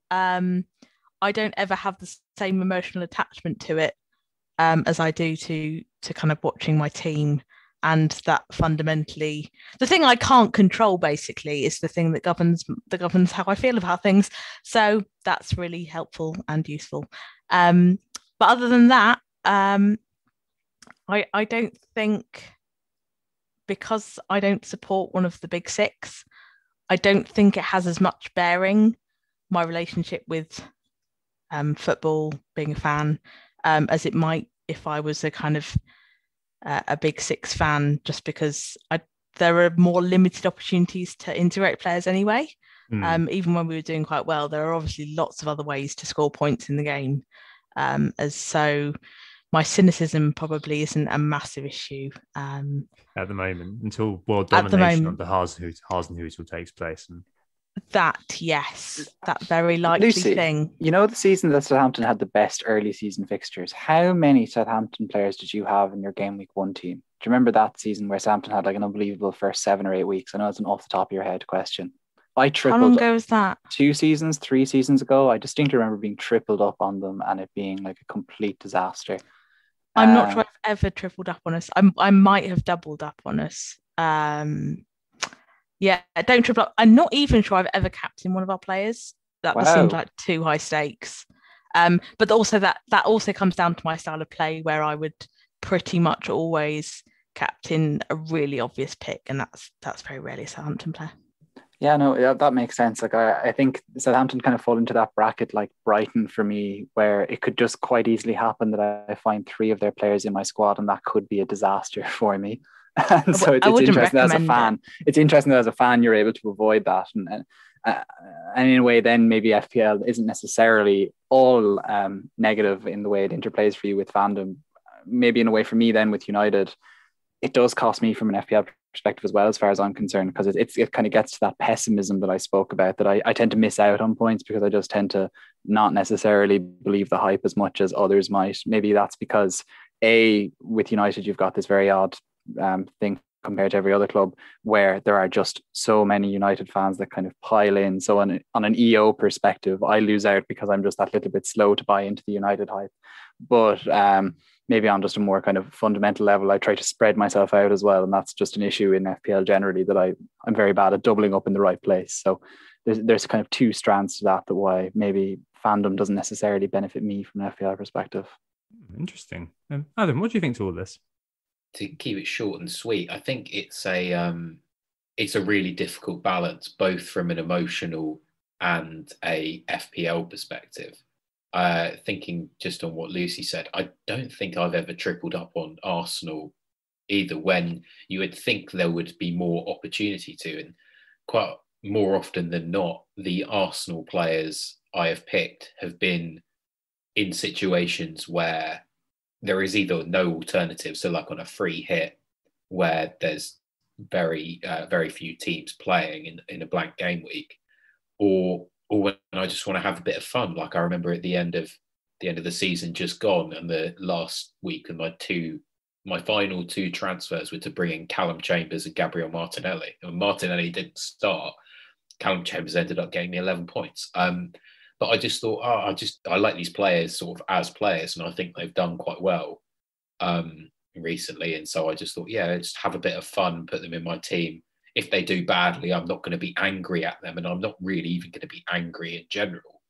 I don't ever have the same emotional attachment to it as I do to kind of watching my team. And that fundamentally, the thing I can't control basically is the thing that governs how I feel about things. So that's really helpful and useful. But other than that, I don't think, because I don't support one of the big six, I don't think it has as much bearing, my relationship with football, being a fan, as it might if I was a kind of a big six fan, just because there are more limited opportunities to integrate players anyway. Even when we were doing quite well, there are obviously lots of other ways to score points in the game. So my cynicism probably isn't a massive issue at the moment, until world domination of the Hasenhüttl takes place. That very likely Lucy, thing. The season that Southampton had the best early season fixtures, how many Southampton players did you have in your game week 1 team? Do you remember that season where Southampton had like an unbelievable first 7 or 8 weeks? I know it's an off the top of your head question. I tripled. How long ago was that? 3 seasons ago. I distinctly remember being tripled up on them and it being like a complete disaster. I'm not sure I've ever tripled up on us. I might have doubled up on us. Yeah, don't triple up. I'm not even sure I've ever captained one of our players. That seems like too high stakes. But also that also comes down to my style of play, where I would pretty much always captain a really obvious pick, and that's very rarely a Southampton player. Yeah, no, that makes sense. Like I think Southampton kind of fall into that bracket like Brighton for me, where it could just quite easily happen that I find 3 of their players in my squad, and that could be a disaster for me. And so it's interesting as a fan. It's interesting that as a fan you're able to avoid that, and in a way, then maybe FPL isn't necessarily all negative in the way it interplays for you with fandom. Maybe in a way for me, then with United, it does cost me from an FPL perspective as well, as far as I'm concerned, because it kind of gets to that pessimism that I spoke about, that I tend to miss out on points because I just tend to not necessarily believe the hype as much as others might. Maybe that's because with United you've got this very odd thing compared to every other club, where there are just so many United fans that kind of pile in. So on an EO perspective, I lose out because I'm just that little bit slow to buy into the United hype. But maybe on just a more kind of fundamental level, I try to spread myself out as well. And that's just an issue in FPL generally, that I'm very bad at doubling up in the right place. So there's kind of two strands to that why maybe fandom doesn't necessarily benefit me from an FPL perspective. Interesting. Adam, what do you think to all this? To keep it short and sweet, I think it's a really difficult balance, both from an emotional and a FPL perspective. Thinking just on what Lucy said, I don't think I've ever tripled up on Arsenal either, when you would think there would be more opportunity to. And quite more often than not, the Arsenal players I have picked have been in situations where there is either no alternative, so like on a free hit where there's very few teams playing in a blank game week, or when I just want to have a bit of fun. Like I remember at the end of the season just gone, and the last week, and my final two transfers were to bring in Callum Chambers and Gabriel Martinelli. And when Martinelli didn't start, Callum Chambers ended up getting me 11 points. But I just thought, I like these players sort of as players, and I think they've done quite well recently. And so I just thought, just have a bit of fun, put them in my team. If they do badly, I'm not going to be angry at them, and I'm not really even going to be angry in general.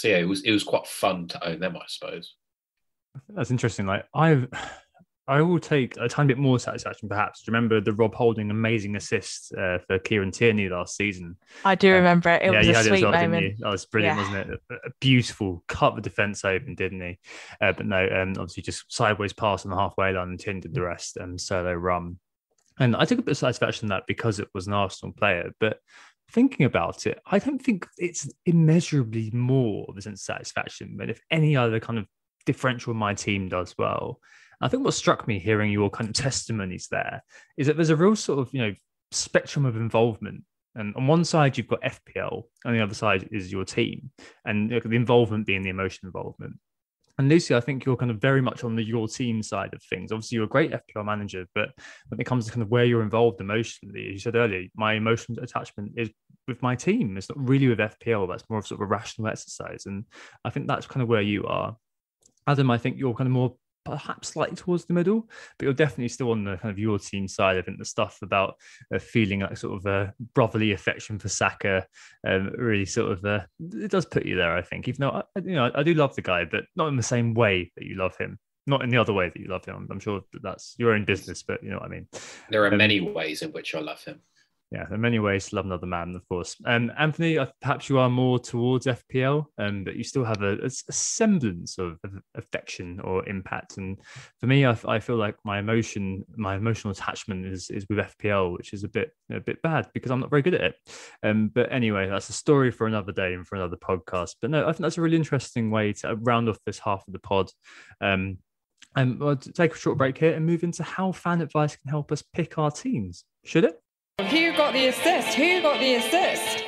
It was quite fun to own them, I suppose. That's interesting. Like I will take a tiny bit more satisfaction, perhaps. Do you remember the Rob Holding amazing assist for Kieran Tierney last season? I do remember it. It was a sweet moment. That was brilliant, wasn't it? A beautiful cut the defence open, didn't he? But no, obviously just sideways pass on the halfway line and Tierney did the rest, solo run. And I took a bit of satisfaction in that because it was an Arsenal player. But thinking about it, I don't think it's immeasurably more of a sense of satisfaction than if any other kind of differential in my team does well. I think what struck me hearing your kind of testimonies there is that there's a real sort of, spectrum of involvement. And on one side, you've got FPL, and the other side is your team, and the involvement being the emotional involvement. And Lucy, I think you're kind of very much on your team side of things. Obviously, you're a great FPL manager, but when it comes to kind of where you're involved emotionally, as you said earlier, my emotional attachment is with my team. It's not really with FPL. That's more of sort of a rational exercise. And I think that's kind of where you are. Adam, I think you're kind of more perhaps slightly towards the middle, but you're definitely still on the kind of your team side. I think the stuff about feeling like sort of a brotherly affection for Saka really sort of it does put you there, I think, even though I do love the guy, but not in the same way that you love him, not in the other way that you love him. I'm sure that's your own business, but you know what I mean. There are many ways in which I love him. Yeah, there are many ways to love another man, of course. Anthony, perhaps you are more towards FPL, but you still have a semblance of affection or impact. And for me, I feel like my emotional attachment is with FPL, which is a bit bad because I'm not very good at it. But anyway, that's a story for another day and for another podcast. But no, I think that's a really interesting way to round off this half of the pod. And we'll take a short break here and move into how fan advice can help us pick our teams. Should it? Who got the assist? Who got the assist?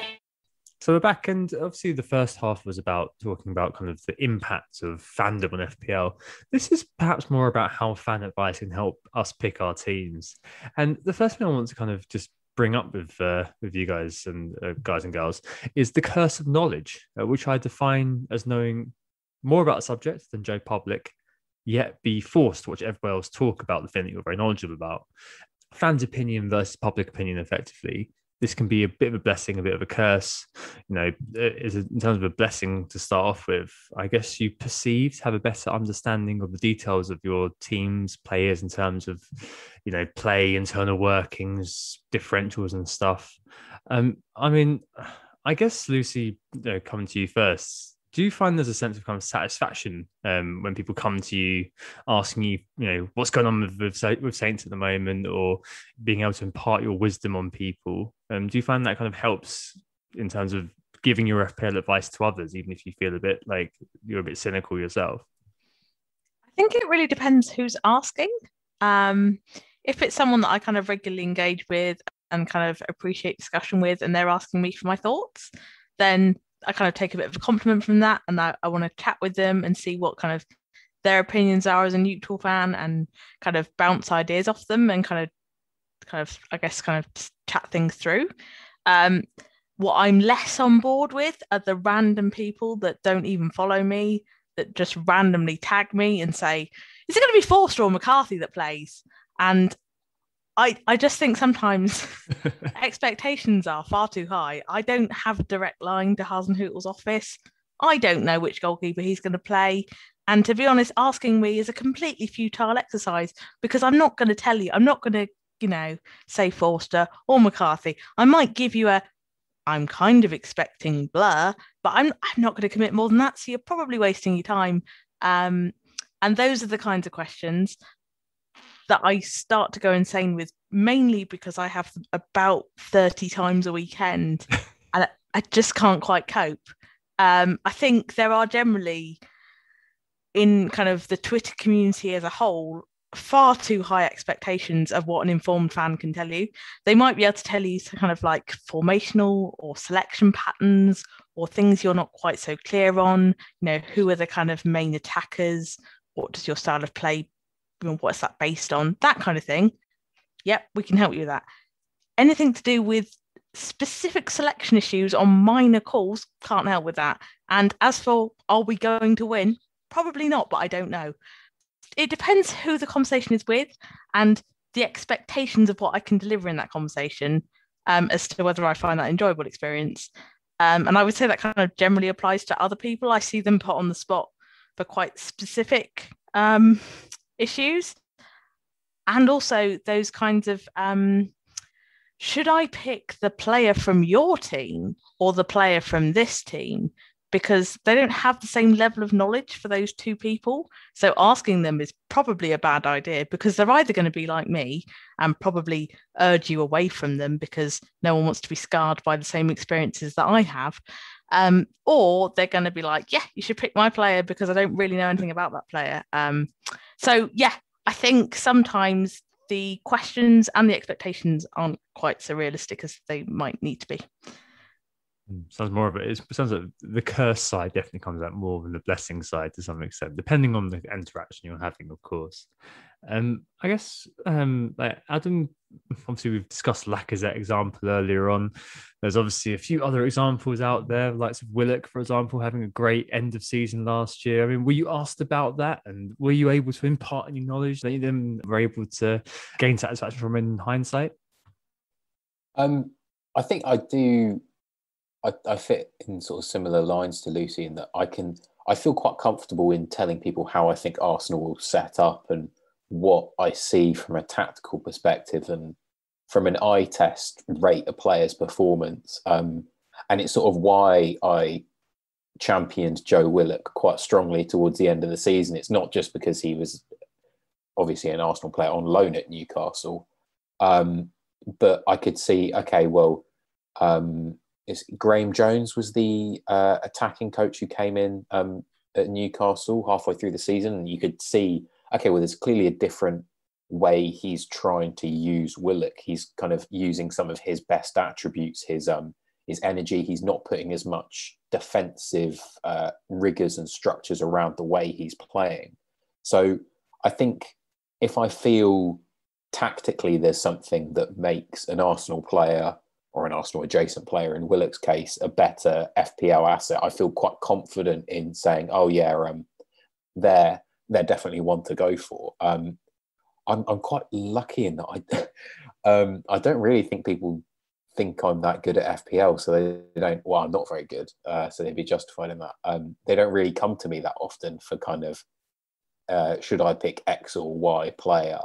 So we're back, and obviously the first half was about talking about kind of the impact of fandom on FPL. This is perhaps more about how fan advice can help us pick our teams. And the first thing I want to kind of just bring up with you guys and guys and girls is the curse of knowledge, which I define as knowing more about a subject than Joe Public, yet be forced to watch everybody else talk about the thing that you're very knowledgeable about. Fans' opinion versus public opinion, effectively. This can be a bit of a blessing, a bit of a curse. In terms of a blessing to start off with, I guess you perceive to have a better understanding of the details of your team's players in terms of, play, internal workings, differentials and stuff. I mean, I guess, Lucy, coming to you first, do you find there's a sense of kind of satisfaction when people come to you asking you, what's going on with Saints at the moment, or being able to impart your wisdom on people? Do you find that kind of helps in terms of giving your FPL advice to others, even if you feel a bit like you're a bit cynical yourself? I think it really depends who's asking. If it's someone that I kind of regularly engage with and kind of appreciate discussion with, and they're asking me for my thoughts, then I kind of take a bit of a compliment from that, and I want to chat with them and see what kind of their opinions are as a neutral fan and kind of bounce ideas off them and kind of chat things through. What I'm less on board with are the random people that don't even follow me, that just randomly tag me and say, is it going to be Forster or McCarthy that plays? And I just think sometimes expectations are far too high. I don't have a direct line to Hasenhüttl's office. I don't know which goalkeeper he's going to play. And to be honest, asking me is a completely futile exercise because I'm not going to tell you. I'm not going to, say Forster or McCarthy. I might give you I'm kind of expecting blur, but I'm not going to commit more than that. So you're probably wasting your time. And those are the kinds of questions that I start to go insane with, mainly because I have about 30 times a weekend and I just can't quite cope. I think there are generally, in kind of the Twitter community as a whole, far too high expectations of what an informed fan can tell you. They might be able to tell you kind of like formational or selection patterns or things you're not quite so clear on. Who are the kind of main attackers? What does your style of play, what's that based on? That kind of thing. Yep, we can help you with that. Anything to do with specific selection issues on minor calls, can't help with that. And as for, are we going to win? Probably not, but I don't know. It depends who the conversation is with and the expectations of what I can deliver in that conversation as to whether I find that enjoyable experience. And I would say that kind of generally applies to other people. I see them put on the spot for quite specific issues. And also those kinds of, should I pick the player from your team or the player from this team? Because they don't have the same level of knowledge for those two people. So asking them is probably a bad idea because they're either going to be like me and probably urge you away from them because no one wants to be scarred by the same experiences that I have. Or they're going to be like, yeah, you should pick my player because I don't really know anything about that player. So yeah, I think sometimes the questions and the expectations aren't quite so realistic as they might need to be. Sounds more of it. It sounds like the curse side definitely comes out more than the blessing side to some extent, depending on the interaction you're having, of course. I guess, like Adam, obviously we've discussed Lacazette example earlier on. There's obviously a few other examples out there, like Willock, for example, having a great end of season last year. I mean, were you asked about that, and were you able to impart any knowledge that you then were able to gain satisfaction from in hindsight? I think I do. I fit in sort of similar lines to Lucy in that I feel quite comfortable in telling people how I think Arsenal will set up and what I see from a tactical perspective and from an eye test rate a player's performance. And it's sort of why I championed Joe Willock quite strongly towards the end of the season. It's not just because he was obviously an Arsenal player on loan at Newcastle, but I could see, okay, well, Graham Jones was the attacking coach who came in at Newcastle halfway through the season, and you could see, okay, well, there's clearly a different way he's trying to use Willock. He's kind of using some of his best attributes, his energy. He's not putting as much defensive rigors and structures around the way he's playing. So I think if I feel tactically there's something that makes an Arsenal player or an Arsenal adjacent player in Willock's case a better FPL asset, I feel quite confident in saying, oh yeah, they're definitely one to go for. I'm quite lucky in that I don't really think people think I'm that good at FPL, so they don't. Well, I'm not very good, so they'd be justified in that. They don't really come to me that often for kind of should I pick X or Y player.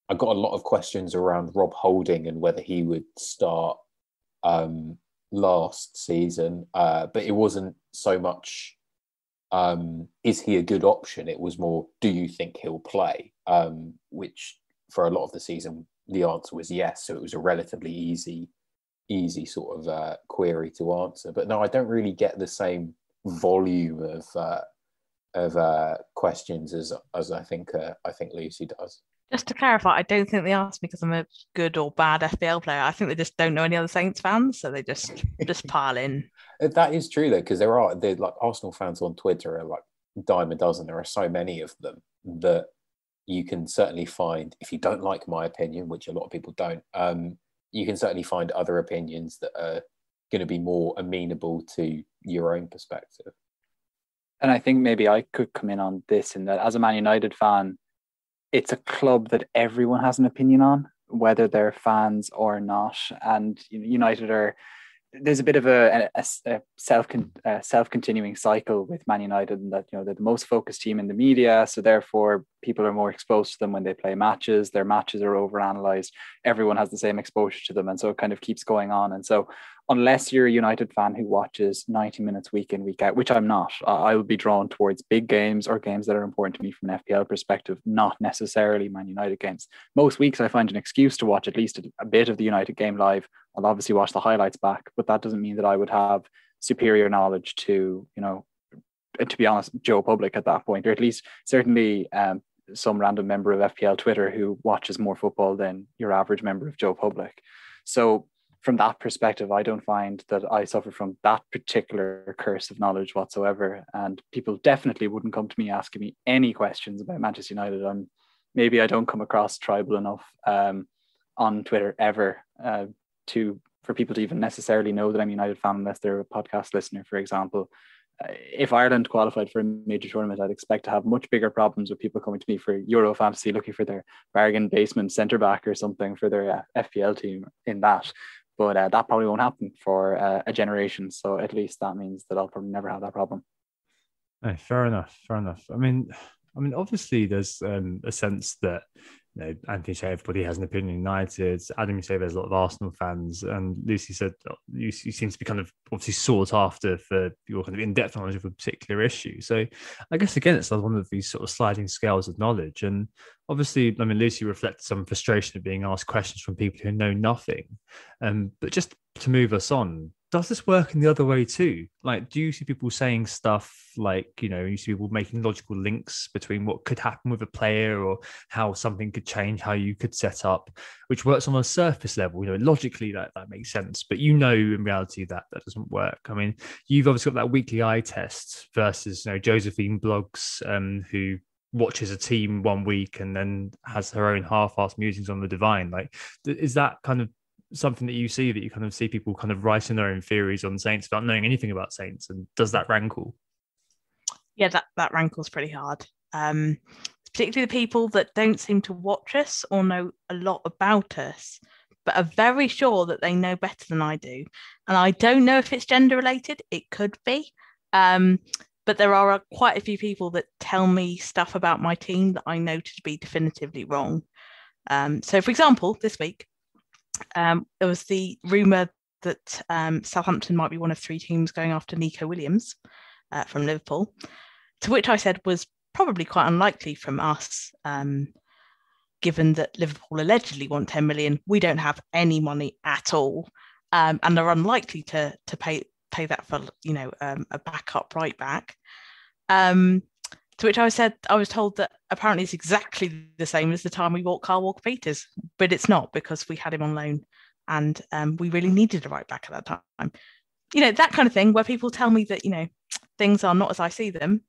I got a lot of questions around Rob Holding and whether he would start last season, but it wasn't so much is he a good option? It was more, do you think he'll play? Which for a lot of the season, the answer was yes. So it was a relatively easy sort of query to answer. But no, I don't really get the same volume of questions as I think Lucy does. Just to clarify, I don't think they asked me because I'm a good or bad FPL player. I think they just don't know any other Saints fans, so they just pile in. That is true though, because there's like Arsenal fans on Twitter are like dime a dozen. There are so many of them that you can certainly find, if you don't like my opinion, which a lot of people don't, you can certainly find other opinions that are going to be more amenable to your own perspective. And I think maybe I could come in on this, in that as a Man United fan, it's a club that everyone has an opinion on, whether they're fans or not. And United are, there's a bit of a self-continuing cycle with Man United, in that, they're the most focused team in the media, so therefore people are more exposed to them when they play matches. Their matches are overanalyzed. Everyone has the same exposure to them, and so it kind of keeps going on. And so unless you're a United fan who watches 90 minutes week in, week out, which I'm not, I would be drawn towards big games or games that are important to me from an FPL perspective, not necessarily Man United games. Most weeks I find an excuse to watch at least a bit of the United game live. I'll obviously watch the highlights back, but that doesn't mean that I would have superior knowledge to, to be honest, Joe Public at that point, or at least certainly some random member of FPL Twitter who watches more football than your average member of Joe Public. So from that perspective, I don't find that I suffer from that particular curse of knowledge whatsoever. And people definitely wouldn't come to me asking me any questions about Manchester United. Maybe I don't come across tribal enough on Twitter ever for people to even necessarily know that I'm a United fan, unless they're a podcast listener, for example. If Ireland qualified for a major tournament, I'd expect to have much bigger problems with people coming to me for Euro Fantasy, looking for their bargain basement centre-back or something for their FPL team in that. But that probably won't happen for a generation. So at least that means that I'll probably never have that problem. No, fair enough. I mean, obviously there's a sense that, Anthony said everybody has an opinion on United. Adam, you say there's a lot of Arsenal fans, and Lucy said you seem to be kind of obviously sought after for your kind of in-depth knowledge of a particular issue. So I guess again, it's one of these sort of sliding scales of knowledge. And obviously, Lucy reflected some frustration of being asked questions from people who know nothing. But just to move us on, does this work in the other way too? Like, do you see people saying stuff like, you see people making logical links between what could happen with a player or how something could change, how you could set up, which works on a surface level, logically that makes sense. But in reality that doesn't work. I mean, you've obviously got that weekly eye test versus, Josephine Blogs, who watches a team one week and then has her own half-assed musings on the divine. Like, is that kind of something that you see, that you kind of see people kind of writing their own theories on Saints without knowing anything about Saints? And does that rankle? Yeah, that rankles pretty hard. Particularly the people that don't seem to watch us or know a lot about us, but are very sure that they know better than I do. And I don't know if it's gender related. It could be. But there are quite a few people that tell me stuff about my team that I know to be definitively wrong. So, for example, this week, there was the rumour that Southampton might be one of three teams going after Nico Williams from Liverpool, to which I said was probably quite unlikely from us, given that Liverpool allegedly want 10 million. We don't have any money at all, and are unlikely to pay that for a backup right back. To which I was told that apparently it's exactly the same as the time we bought Kyle Walker-Peters, but it's not, because we had him on loan and we really needed a right back at that time. That kind of thing where people tell me that, things are not as I see them.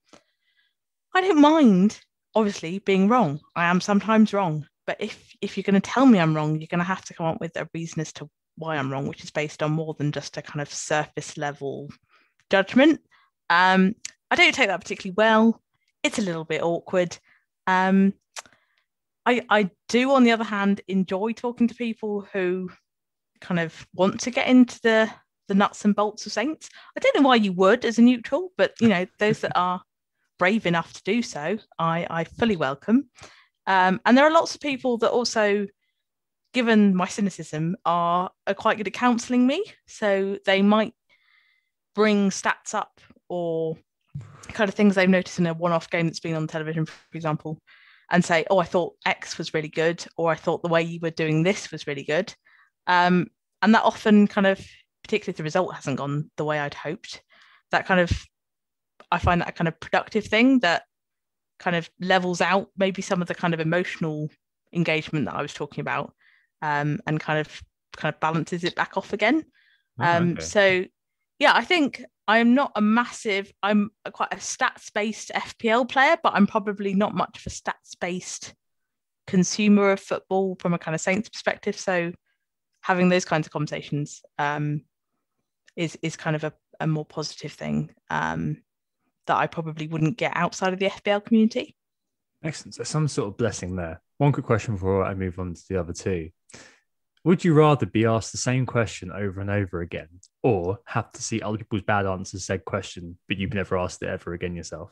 I don't mind, obviously, being wrong. I am sometimes wrong, but if you're going to tell me I'm wrong, you're going to have to come up with a reason as to why I'm wrong, which is based on more than just a kind of surface level judgment. I don't take that particularly well. It's a little bit awkward. I do, on the other hand, enjoy talking to people who kind of want to get into the nuts and bolts of Saints. I don't know why you would as a neutral, but those that are brave enough to do so, I fully welcome. And there are lots of people that also, given my cynicism, are quite good at counselling me. So they might bring stats up or kind of things they've noticed in a one-off game that's been on television, for example, and say, oh, I thought X was really good, or I thought the way you were doing this was really good. And that often kind of, particularly if the result hasn't gone the way I'd hoped, that kind of, I find that a kind of productive thing that kind of levels out maybe some of the kind of emotional engagement that I was talking about, and kind of balances it back off again. Okay. So yeah, I think I'm quite a stats-based FPL player, but I'm probably not much of a stats-based consumer of football from a kind of Saints perspective. So having those kinds of conversations is kind of a more positive thing that I probably wouldn't get outside of the FPL community. Excellent. So some sort of blessing there. One quick question before I move on to the other two. Would you rather be asked the same question over and over again, or have to see other people's bad answers to said question, but you've never asked it ever again yourself?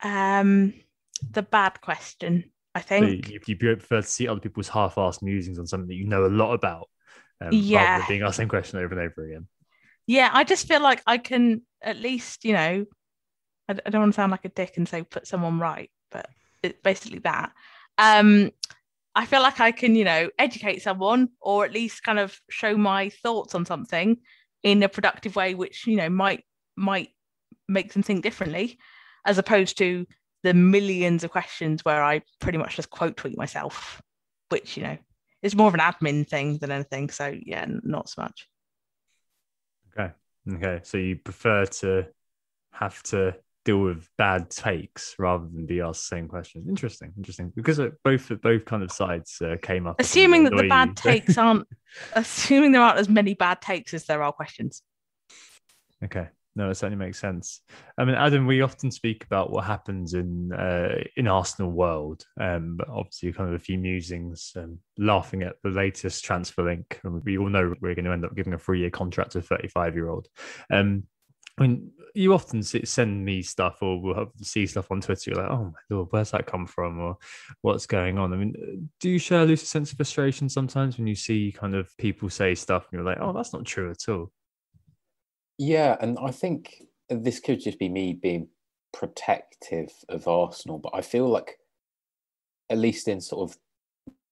The bad question, I think. So you prefer to see other people's half-assed musings on something that you know a lot about, rather than being asked the same question over and over again. Yeah, I just feel like I can at least, I don't want to sound like a dick and say put someone right, but it's basically that. I feel like I can, educate someone, or at least kind of show my thoughts on something in a productive way, which, might make them think differently, as opposed to the millions of questions where I pretty much just quote tweet myself, which, is more of an admin thing than anything. So yeah, not so much. Okay. So you prefer to have to deal with bad takes rather than be asked the same question. Interesting. Because both kind of sides came up. Assuming that the bad takes assuming there aren't as many bad takes as there are questions. Okay. No, it certainly makes sense. I mean, Adam, we often speak about what happens in Arsenal world, but obviously kind of a few musings, laughing at the latest transfer link. And we all know we're going to end up giving a 3-year contract to a 35-year-old. I mean, you often send me stuff, or we'll see stuff on Twitter. You're like, oh my Lord, where's that come from? Or what's going on? I mean, do you share a lucid sense of frustration sometimes when you see kind of people say stuff and you're like, oh, that's not true at all? Yeah, and I think this could just be me being protective of Arsenal, but I feel like, at least in sort of,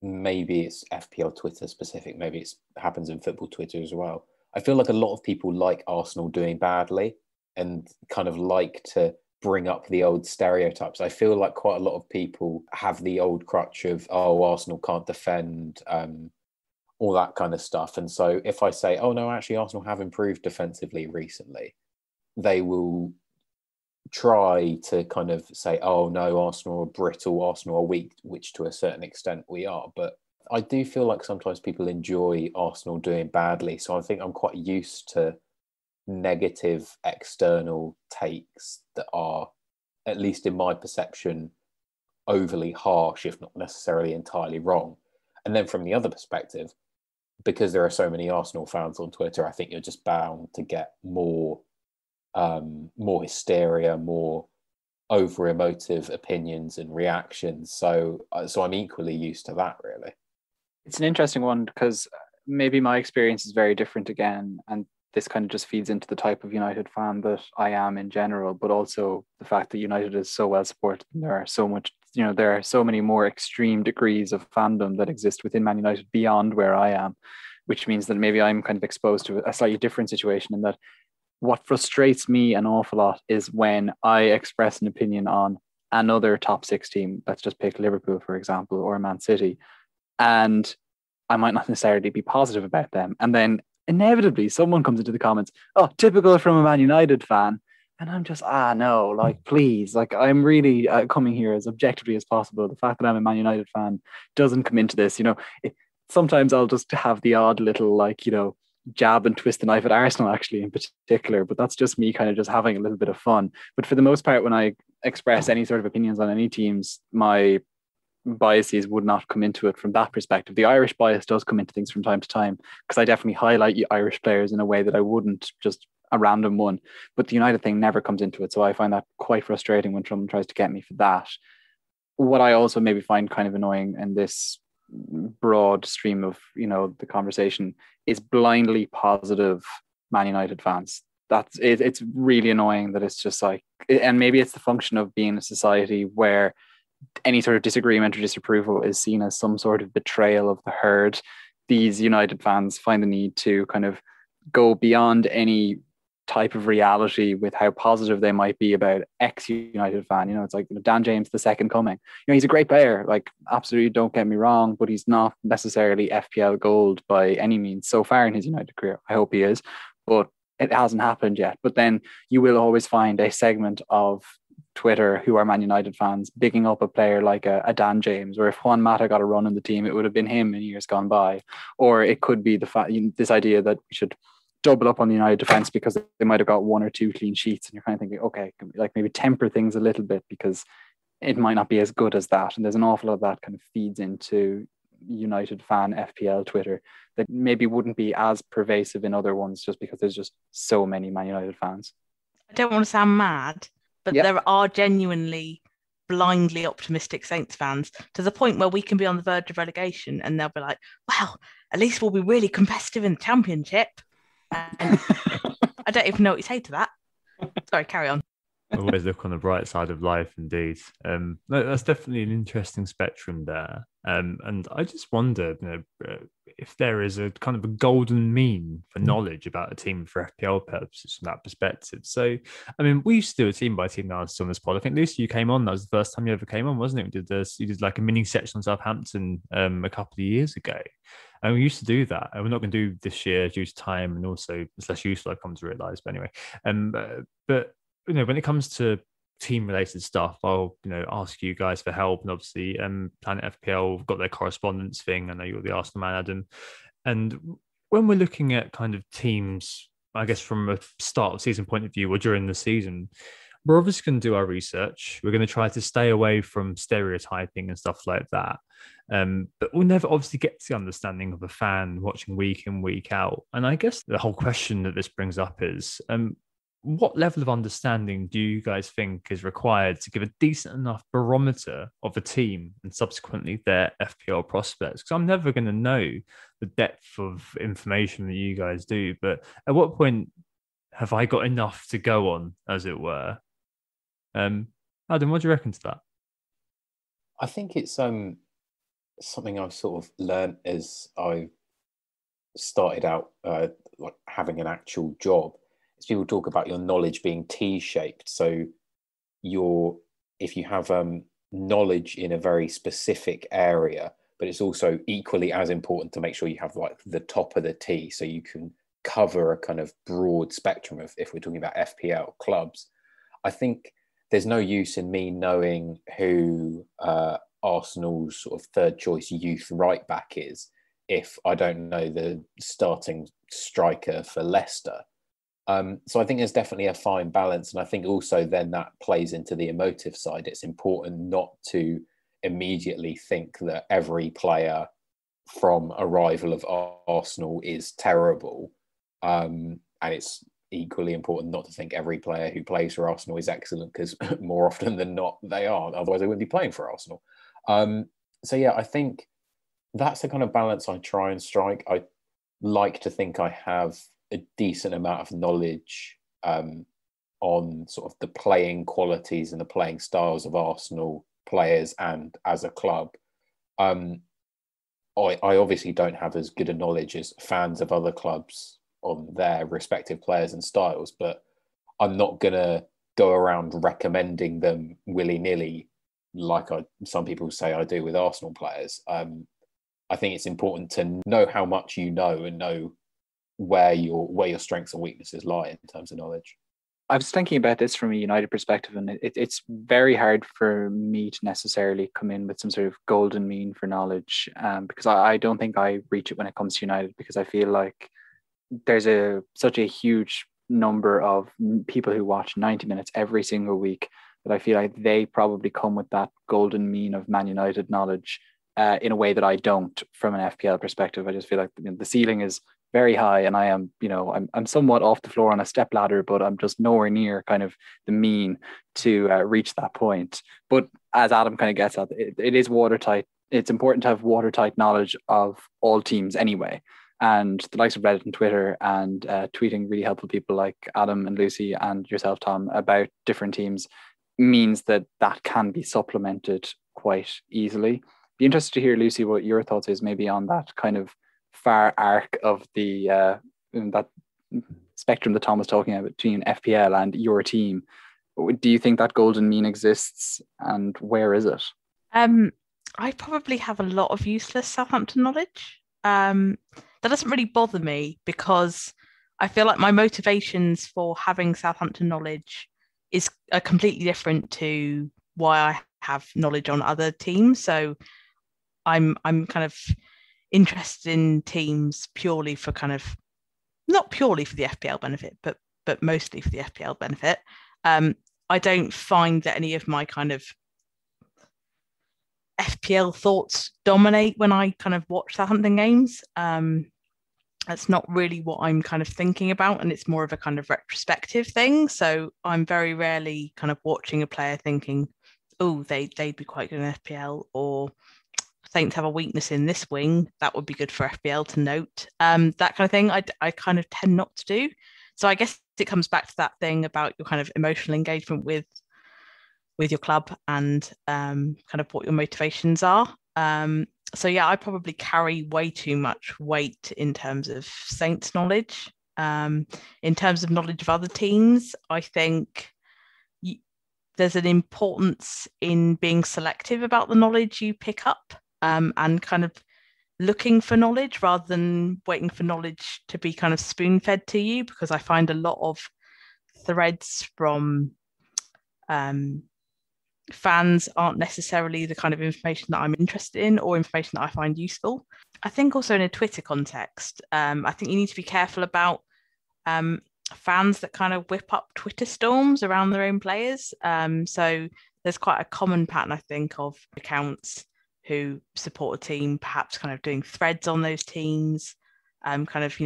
maybe it's FPL Twitter specific, maybe it happens in football Twitter as well. I feel like a lot of people like Arsenal doing badly and kind of like to bring up the old stereotypes. I feel like quite a lot of people have the old crutch of, oh, Arsenal can't defend, all that kind of stuff. And so if I say, oh, no, actually, Arsenal have improved defensively recently, they will try to kind of say, oh, no, Arsenal are brittle, Arsenal are weak, which to a certain extent we are. But I do feel like sometimes people enjoy Arsenal doing badly. So I think I'm quite used to negative external takes that are, at least in my perception, overly harsh, if not necessarily entirely wrong. And then from the other perspective, because there are so many Arsenal fans on Twitter, I think you're just bound to get more hysteria, more over emotive opinions and reactions. So I'm equally used to that, really. It's an interesting one because maybe my experience is very different again, and this kind of just feeds into the type of United fan that I am in general, but also the fact that United is so well supported. And there are so many more extreme degrees of fandom that exist within Man United beyond where I am, which means that maybe I'm kind of exposed to a slightly different situation, in that what frustrates me an awful lot is when I express an opinion on another top 6 team. Let's just pick Liverpool, for example, or Man City. And I might not necessarily be positive about them. And then inevitably someone comes into the comments, oh, typical from a Man United fan. And I'm just, no, like, please, like, I'm really coming here as objectively as possible. The fact that I'm a Man United fan doesn't come into this, sometimes I'll just have the odd little, jab and twist the knife at Arsenal, actually, in particular. But that's just me kind of just having a little bit of fun. But for the most part, when I express any sort of opinions on any teams, my biases would not come into it from that perspective. The Irish bias does come into things from time to time, because I definitely highlight Irish players in a way that I wouldn't just a random one. But the United thing never comes into it. So I find that quite frustrating when someone tries to get me for that. What I also maybe find kind of annoying in this broad stream of, the conversation is blindly positive Man United fans. That's it. It's really annoying that it's just like, and maybe it's the function of being a society where any sort of disagreement or disapproval is seen as some sort of betrayal of the herd. These United fans find the need to kind of go beyond any type of reality with how positive they might be about ex-United fan. It's like Dan James, the second coming. He's a great player, like, absolutely, don't get me wrong, but he's not necessarily FPL gold by any means so far in his United career. I hope he is. But it hasn't happened yet. But then you will always find a segment of Twitter who are Man United fans bigging up a player like a Dan James, or if Juan Mata got a run in the team, it would have been him in years gone by. Or it could be this idea that we should double up on the United defense because they might have got 1 or 2 clean sheets, and you're kind of thinking, okay, like maybe temper things a little bit because it might not be as good as that. And there's an awful lot of that kind of feeds into United fan FPL Twitter that maybe wouldn't be as pervasive in other ones just because there's just so many Man United fans. I don't want to sound mad, but there are genuinely blindly optimistic Saints fans to the point where we can be on the verge of relegation and they'll be like, well, at least we'll be really competitive in the Championship. And I don't even know what you say to that. Sorry, carry on. Always look on the bright side of life, indeed. That's definitely an interesting spectrum there. And I just wonder, if there is a kind of a golden mean for knowledge about a team for FPL purposes from that perspective. So, I mean, we used to do a team by team analysis on this pod. I think, Lucy, you came on. That was the first time you ever came on, wasn't it? You did like a mini section on Southampton a couple of years ago. And we used to do that. And we're not going to do this year due to time, and also it's less useful, I've come to realise. But anyway, but when it comes to team-related stuff, I'll ask you guys for help. And obviously, Planet FPL have got their correspondence thing. I know you're the Arsenal man, Adam. And when we're looking at kind of teams, I guess from a start of season point of view or during the season, we're obviously going to do our research. We're going to try to stay away from stereotyping and stuff like that. But we'll never obviously get to the understanding of a fan watching week in, week out. And I guess the whole question that this brings up is, what level of understanding do you guys think is required to give a decent enough barometer of a team and subsequently their FPL prospects? Because I'm never going to know the depth of information that you guys do. But at what point have I got enough to go on, as it were? Adam, what do you reckon to that? I think it's something I've sort of learned as I've started out like having an actual job. As people talk about your knowledge being T-shaped. So if you have knowledge in a very specific area, but it's also equally as important to make sure you have like the top of the T, so you can cover a kind of broad spectrum of, if we're talking about FPL clubs. I think there's no use in me knowing who Arsenal's sort of third choice youth right back is if I don't know the starting striker for Leicester. So I think there's definitely a fine balance. And I think also then that plays into the emotive side. It's important not to immediately think that every player from a rival of Arsenal is terrible. And it's equally important not to think every player who plays for Arsenal is excellent, because more often than not, they are. Otherwise, they wouldn't be playing for Arsenal. So yeah, I think that's the kind of balance I try and strike. I like to think I have a decent amount of knowledge on sort of the playing qualities and the playing styles of Arsenal players and as a club. I obviously don't have as good a knowledge as fans of other clubs on their respective players and styles, but I'm not going to go around recommending them willy-nilly like some people say I do with Arsenal players. I think it's important to know how much you know and know where your strengths and weaknesses lie in terms of knowledge. I was thinking about this from a United perspective, and it's very hard for me to necessarily come in with some sort of golden mean for knowledge, because I don't think I reach it when it comes to United, because I feel like there's such a huge number of people who watch 90 minutes every single week that I feel like they probably come with that golden mean of Man United knowledge in a way that I don't from an FPL perspective. I just feel like the ceiling is very high, and I am, I'm somewhat off the floor on a step ladder, but I'm just nowhere near kind of the mean to reach that point. But as Adam kind of gets at, it is watertight. It's important to have watertight knowledge of all teams anyway. And the likes of Reddit and Twitter and tweeting really helpful people like Adam and Lucy and yourself, Tom, about different teams means that can be supplemented quite easily. Be interested to hear, Lucy, what your thoughts is maybe on that kind of far arc of the that spectrum that Tom was talking about between FPL and your team. Do you think that golden mean exists, and where is it? I probably have a lot of useless Southampton knowledge. That doesn't really bother me because I feel like my motivations for having Southampton knowledge are completely different to why I have knowledge on other teams. So I'm kind of interested in teams purely for kind of, not purely for the FPL benefit, but mostly for the FPL benefit. I don't find that any of my kind of FPL thoughts dominate when I kind of watch Southampton games. That's not really what I'm kind of thinking about, and it's more of a kind of retrospective thing. So I'm very rarely kind of watching a player thinking, oh, they'd be quite good in FPL, or Saints have a weakness in this wing, that would be good for FPL to note. That kind of thing I kind of tend not to do. So I guess it comes back to that thing about your kind of emotional engagement with your club and kind of what your motivations are. So yeah, I probably carry way too much weight in terms of Saints knowledge. In terms of knowledge of other teams, I think there's an importance in being selective about the knowledge you pick up, and kind of looking for knowledge rather than waiting for knowledge to be kind of spoon-fed to you, because I find a lot of threads from fans aren't necessarily the kind of information that I'm interested in or information that I find useful. I think also in a Twitter context, I think you need to be careful about fans that kind of whip up Twitter storms around their own players. So there's quite a common pattern, I think, of accounts who support a team perhaps kind of doing threads on those teams, kind of,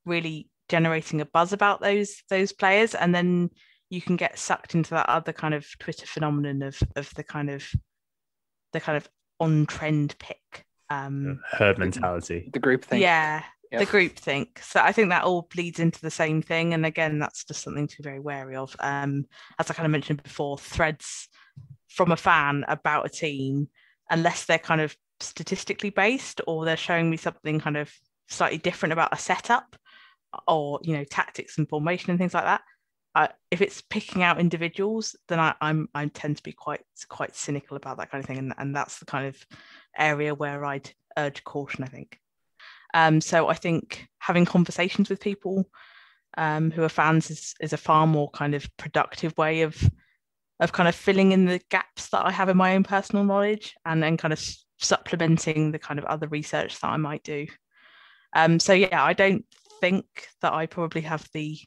really generating a buzz about those players, and then you can get sucked into that other kind of Twitter phenomenon of the kind of on trend pick, herd mentality, the group thing. Yeah, yep. The group think. So I think that all bleeds into the same thing, and again, that's just something to be very wary of. As I kind of mentioned before, threads from a fan about a team, unless they're kind of statistically based or they're showing me something kind of slightly different about a setup or tactics and formation and things like that. If it's picking out individuals, then I tend to be quite cynical about that kind of thing, and that's the kind of area where I'd urge caution, I think. So I think having conversations with people who are fans is a far more kind of productive way of kind of filling in the gaps that I have in my own personal knowledge, and then kind of supplementing the kind of other research that I might do. So yeah, I don't think that I probably have the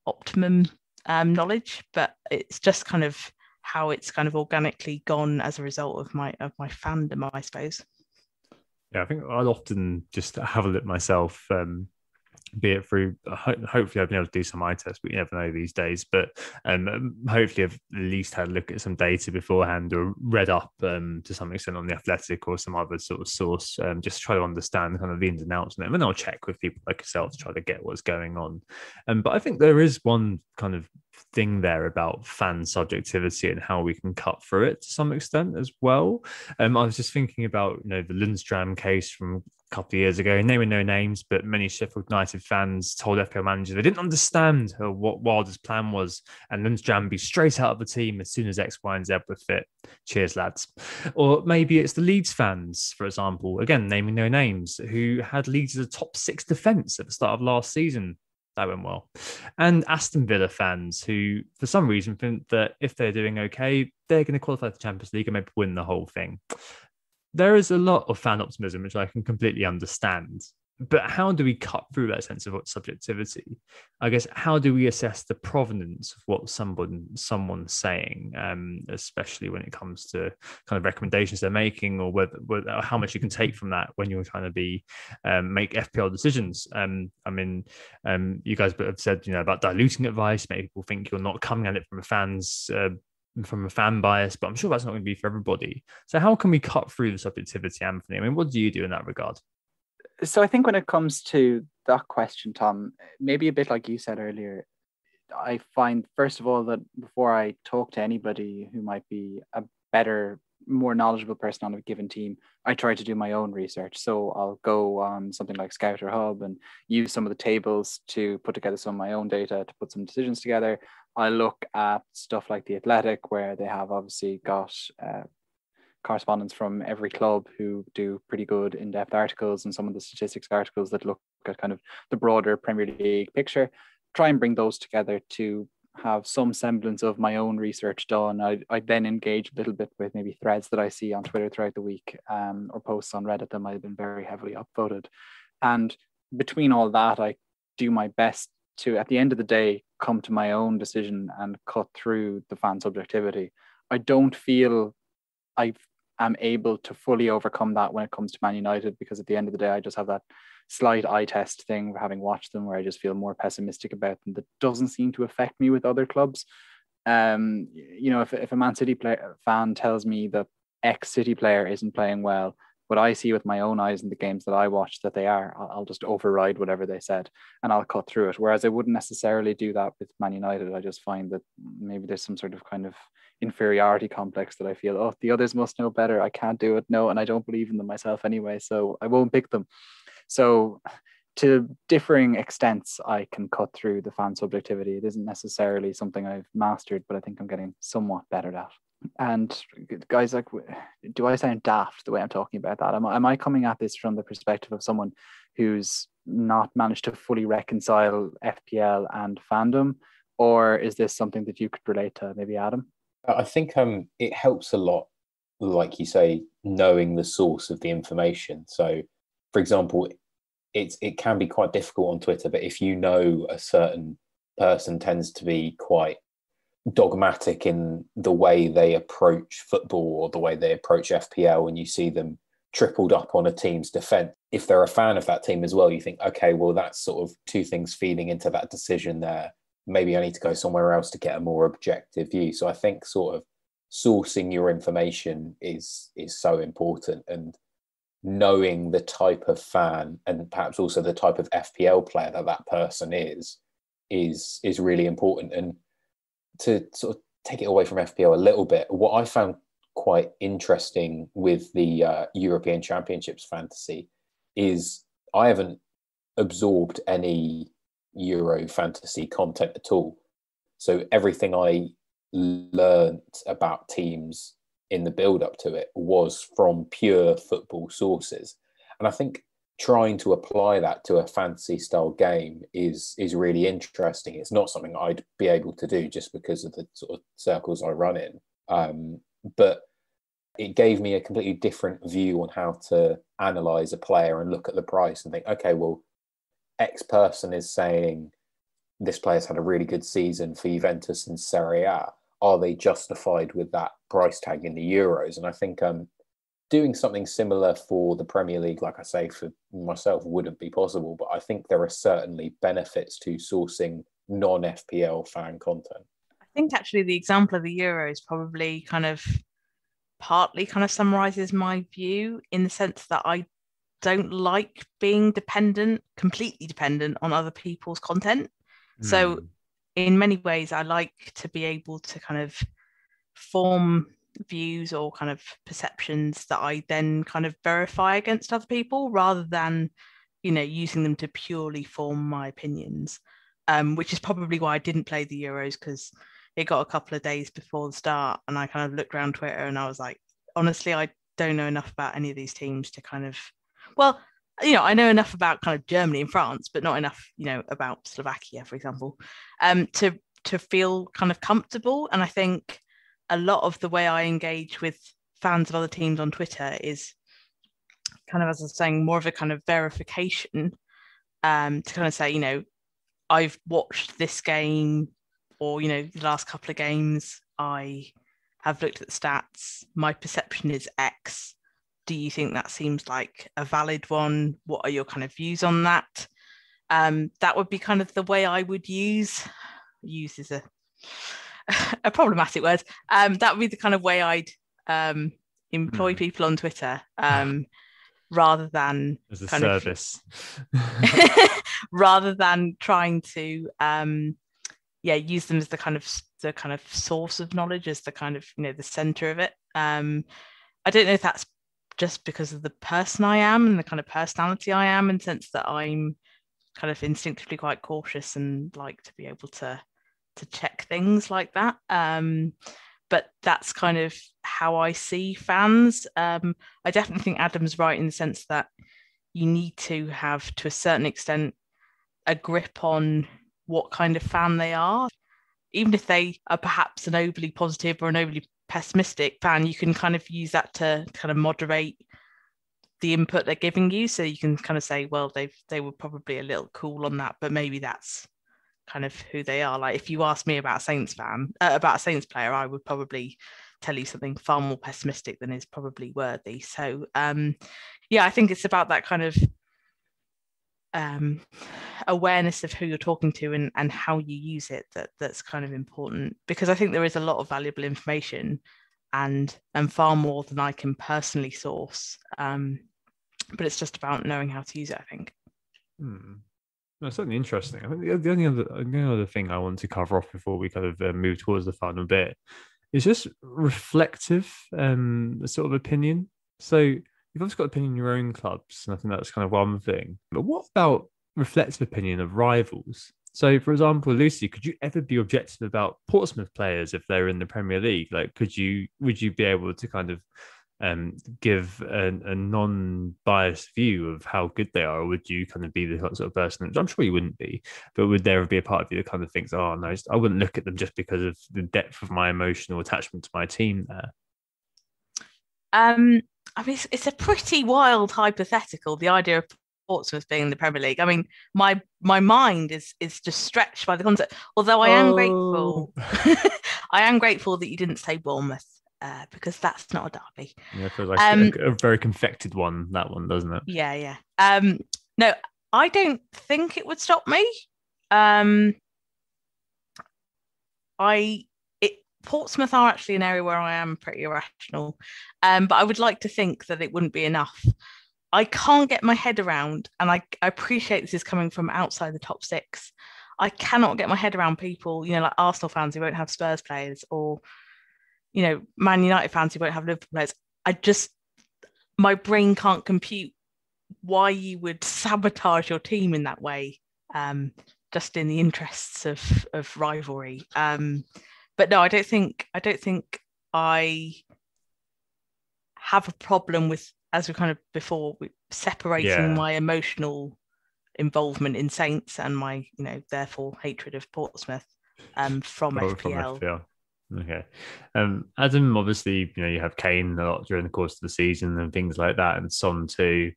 optimum knowledge, but it's just kind of how it's kind of organically gone as a result of my fandom, I suppose. Yeah, I think I'll often just have a look myself, be it through, hopefully I've been able to do some eye tests, but you never know these days. But hopefully I've at least had a look at some data beforehand or read up to some extent on the Athletic or some other sort of source, just to try to understand kind of the ins and outs of them. And I'll check with people like yourself to try to get what's going on. But I think there is one kind of thing there about fan subjectivity and how we can cut through it to some extent as well. I was just thinking about the Lundstram case from a couple of years ago, naming no names, but many Sheffield United fans told FPL managers they didn't understand what Wilder's plan was, and Lundstram be straight out of the team as soon as X, Y, and Z were fit. Cheers, lads. Or maybe it's the Leeds fans, for example, again naming no names, who had Leeds as a top 6 defence at the start of last season. That went well. And Aston Villa fans who, for some reason, think that if they're doing okay, they're going to qualify for the Champions League and maybe win the whole thing. There is a lot of fan optimism, which I can completely understand. But how do we cut through that sense of subjectivity? I guess, how do we assess the provenance of what someone's saying, especially when it comes to kind of recommendations they're making, or whether how much you can take from that when you're trying to make FPL decisions? You guys have said about diluting advice. Maybe people think you're not coming at it from a fan bias, but I'm sure that's not going to be for everybody. So how can we cut through the subjectivity, Anthony? I mean, what do you do in that regard? So I think when it comes to that question, Tom, maybe a bit like you said earlier, I find, first of all, that before I talk to anybody who might be a better, more knowledgeable person on a given team, I try to do my own research. So I'll go on something like Scout or Hub and use some of the tables to put together some of my own data to put some decisions together. I look at stuff like the Athletic, where they have obviously got correspondents from every club who do pretty good in-depth articles, and some of the statistics articles that look at kind of the broader Premier League picture, try and bring those together to have some semblance of my own research done. I then engage a little bit with maybe threads that I see on Twitter throughout the week, or posts on Reddit that might have been very heavily upvoted. And between all that, I do my best to, at the end of the day, come to my own decision and cut through the fan subjectivity. I don't feel I am able to fully overcome that when it comes to Man United, because at the end of the day, I just have that slight eye test thing having watched them where I just feel more pessimistic about them. That doesn't seem to affect me with other clubs. If a Man City fan tells me that X City player isn't playing well, what I see with my own eyes in the games that I watch that they are, I'll just override whatever they said and I'll cut through it. Whereas I wouldn't necessarily do that with Man United. I just find that maybe there's some sort of kind of inferiority complex that I feel, oh, the others must know better. I can't do it. No, and I don't believe in them myself anyway, so I won't pick them. So to differing extents, I can cut through the fan subjectivity. It isn't necessarily something I've mastered, but I think I'm getting somewhat better at. And guys, like, do I sound daft the way I'm talking about that? Am I coming at this from the perspective of someone who's not managed to fully reconcile FPL and fandom? Or is this something that you could relate to, maybe Adam? I think it helps a lot, like you say, knowing the source of the information. So, for example, it can be quite difficult on Twitter, but if you know a certain person tends to be quite dogmatic in the way they approach football or the way they approach FPL, and you see them tripled up on a team's defense, if they're a fan of that team as well, you think, okay, well, that's sort of two things feeding into that decision there. Maybe I need to go somewhere else to get a more objective view. So I think sort of sourcing your information is so important, and knowing the type of fan and perhaps also the type of FPL player that person is really important. And to sort of take it away from FPL a little bit, what I found quite interesting with the European Championships fantasy is I haven't absorbed any Euro fantasy content at all. So everything I learned about teams in the build up to it was from pure football sources. And I think trying to apply that to a fantasy style game is really interesting. It's not something I'd be able to do just because of the sort of circles I run in. But it gave me a completely different view on how to analyze a player and look at the price and think, okay, well, X person is saying this player's had a really good season for Juventus in Serie A. Are they justified with that price tag in the Euros? And I think doing something similar for the Premier League, like I say, for myself, wouldn't be possible. But I think there are certainly benefits to sourcing non-FPL fan content. I think actually the example of the Euros probably partly summarises my view, in the sense that I don't like being completely dependent on other people's content. So in many ways, I like to be able to kind of form views or kind of perceptions that I then kind of verify against other people, rather than, using them to purely form my opinions, which is probably why I didn't play the Euros, because it got a couple of days before the start and I kind of looked around Twitter and I was like, honestly, I don't know enough about any of these teams to kind of, I know enough about kind of Germany and France, but not enough, about Slovakia, for example, to feel kind of comfortable. And I think a lot of the way I engage with fans of other teams on Twitter is kind of, as I was saying, more of a kind of verification, to kind of say, I've watched this game, or, the last couple of games, I have looked at the stats, my perception is X. Do you think that seems like a valid one? What are your kind of views on that? That would be kind of the way I would use is a problematic word. That would be the kind of way I'd employ people on Twitter, rather than as a service, rather than trying to use them as the kind of source of knowledge, as the kind of the center of it. I don't know if that's just because of the person I am and the kind of personality I am, in the sense that I'm kind of instinctively quite cautious and like to be able to check things like that. But that's kind of how I see fans. I definitely think Adam's right in the sense that you need to have, to a certain extent, a grip on what kind of fan they are. Even if they are perhaps an overly positive or an overly pessimistic fan, you can kind of use that to kind of moderate the input they're giving you. So you can kind of say, well, they were probably a little cool on that, but maybe that's kind of who they are. Like if you ask me about a Saints player, I would probably tell you something far more pessimistic than is probably worthy. So I think it's about that kind of awareness of who you're talking to and how you use it that's kind of important, because I think there is a lot of valuable information and far more than I can personally source, but it's just about knowing how to use it, I think. That's certainly interesting. I think the only other thing I want to cover off before we kind of move towards the final bit is just reflective sort of opinion. So you've obviously got opinion in your own clubs, and I think that's kind of one thing. But what about reflective opinion of rivals? So, for example, Lucy, could you ever be objective about Portsmouth players if they're in the Premier League? Like, would you be able to kind of give a non-biased view of how good they are, or would you kind of be the sort of person, which I'm sure you wouldn't be, but would there be a part of you that kind of thinks, oh no, I wouldn't look at them just because of the depth of my emotional attachment to my team there? I mean, it's a pretty wild hypothetical, the idea of Portsmouth being in the Premier League. I mean, my mind is just stretched by the concept. Although I am grateful, I am grateful that you didn't say Bournemouth, because that's not a derby. Yeah, it feels like a very confected one, that one, doesn't it? Yeah. No, I don't think it would stop me. Portsmouth are actually an area where I am pretty irrational, but I would like to think that it wouldn't be enough. I can't get my head around, and I appreciate this is coming from outside the top six. I cannot get my head around people, like Arsenal fans who won't have Spurs players, or, Man United fans who won't have Liverpool players. My brain can't compute why you would sabotage your team in that way, just in the interests of rivalry. But no, I don't think I have a problem with, as we kind of before, separating my emotional involvement in Saints and my, therefore hatred of Portsmouth from FPL. From FPL. Okay. Adam, obviously, you have Kane a lot during the course of the season and things like that, and Son too.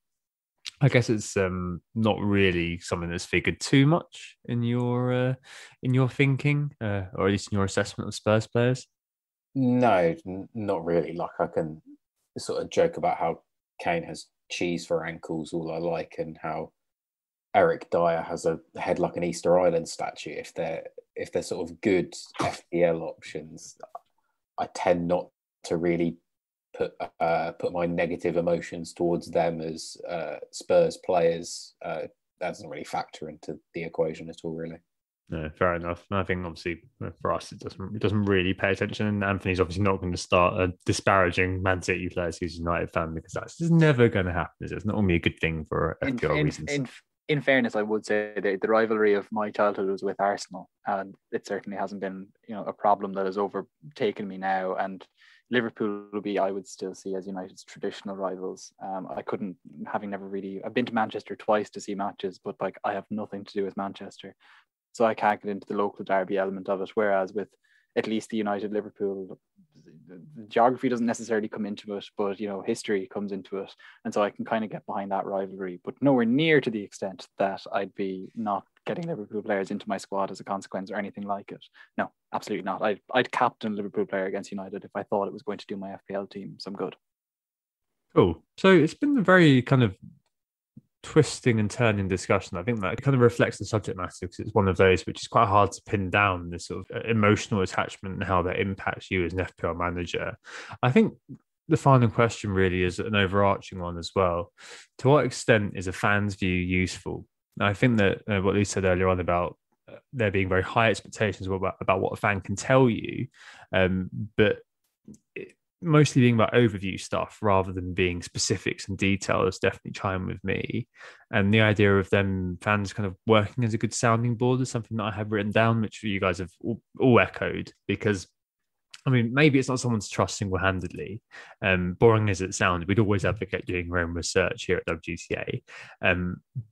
I guess it's not really something that's figured too much in your thinking, or at least in your assessment of Spurs players. No, not really. Like, I can sort of joke about how Kane has cheese for ankles, all I like, and how Eric Dyer has a head like an Easter Island statue. If they're sort of good FPL options, I tend not to really put my negative emotions towards them as Spurs players. That doesn't really factor into the equation at all, really. No, fair enough. And I think obviously for us, it doesn't really pay attention. And Anthony's obviously not going to start disparaging Man City players who's a United fan, because that's just never going to happen. It's not only a good thing for FPL reasons. In fairness, I would say the rivalry of my childhood was with Arsenal, and it certainly hasn't been a problem that has overtaken me now. And Liverpool will be, I would still see as United's traditional rivals. I couldn't, having never really, I've been to Manchester twice to see matches, but like I have nothing to do with Manchester, so I can't get into the local derby element of it. Whereas with at least the United Liverpool, the geography doesn't necessarily come into it, but history comes into it, and so I can kind of get behind that rivalry, but nowhere near to the extent that I'd be not getting Liverpool players into my squad as a consequence or anything like it. No, absolutely not. I'd captain a Liverpool player against United if I thought it was going to do my FPL team some good. Cool. So it's been a very kind of twisting and turning discussion. I think that kind of reflects the subject matter, because it's one of those which is quite hard to pin down, this sort of emotional attachment and how that impacts you as an FPL manager. I think the final question really is an overarching one as well. To what extent is a fan's view useful? And I think that what Lee said earlier on about there being very high expectations about what a fan can tell you, but mostly being about overview stuff rather than being specifics and details definitely chime with me. And the idea of them fans kind of working as a good sounding board is something that I have written down, which you guys have all echoed, because I mean, maybe it's not someone to trust single-handedly. Boring as it sounds, we'd always advocate doing your own research here at WGTA.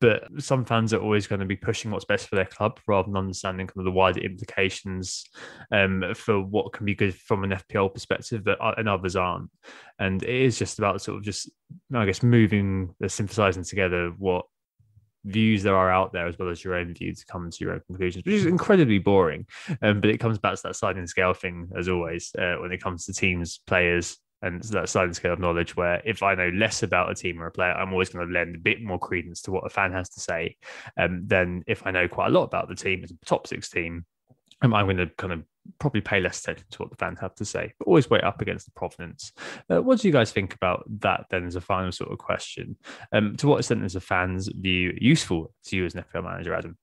But some fans are always going to be pushing what's best for their club rather than understanding kind of the wider implications for what can be good from an FPL perspective and others aren't. And it is just about sort of just, I guess, synthesizing together what views there are out there, as well as your own views, to come to your own conclusions, which is incredibly boring. But it comes back to that sliding scale thing, as always, when it comes to teams, players, and that sliding scale of knowledge, where if I know less about a team or a player, I'm always going to lend a bit more credence to what a fan has to say than if I know quite a lot about the team, as a top 6 team. I'm going to kind of probably pay less attention to what the fans have to say, but always weigh up against the provenance. What do you guys think about that then, as a final sort of question? To what extent is a fan's view useful to you as an FPL manager, Adam?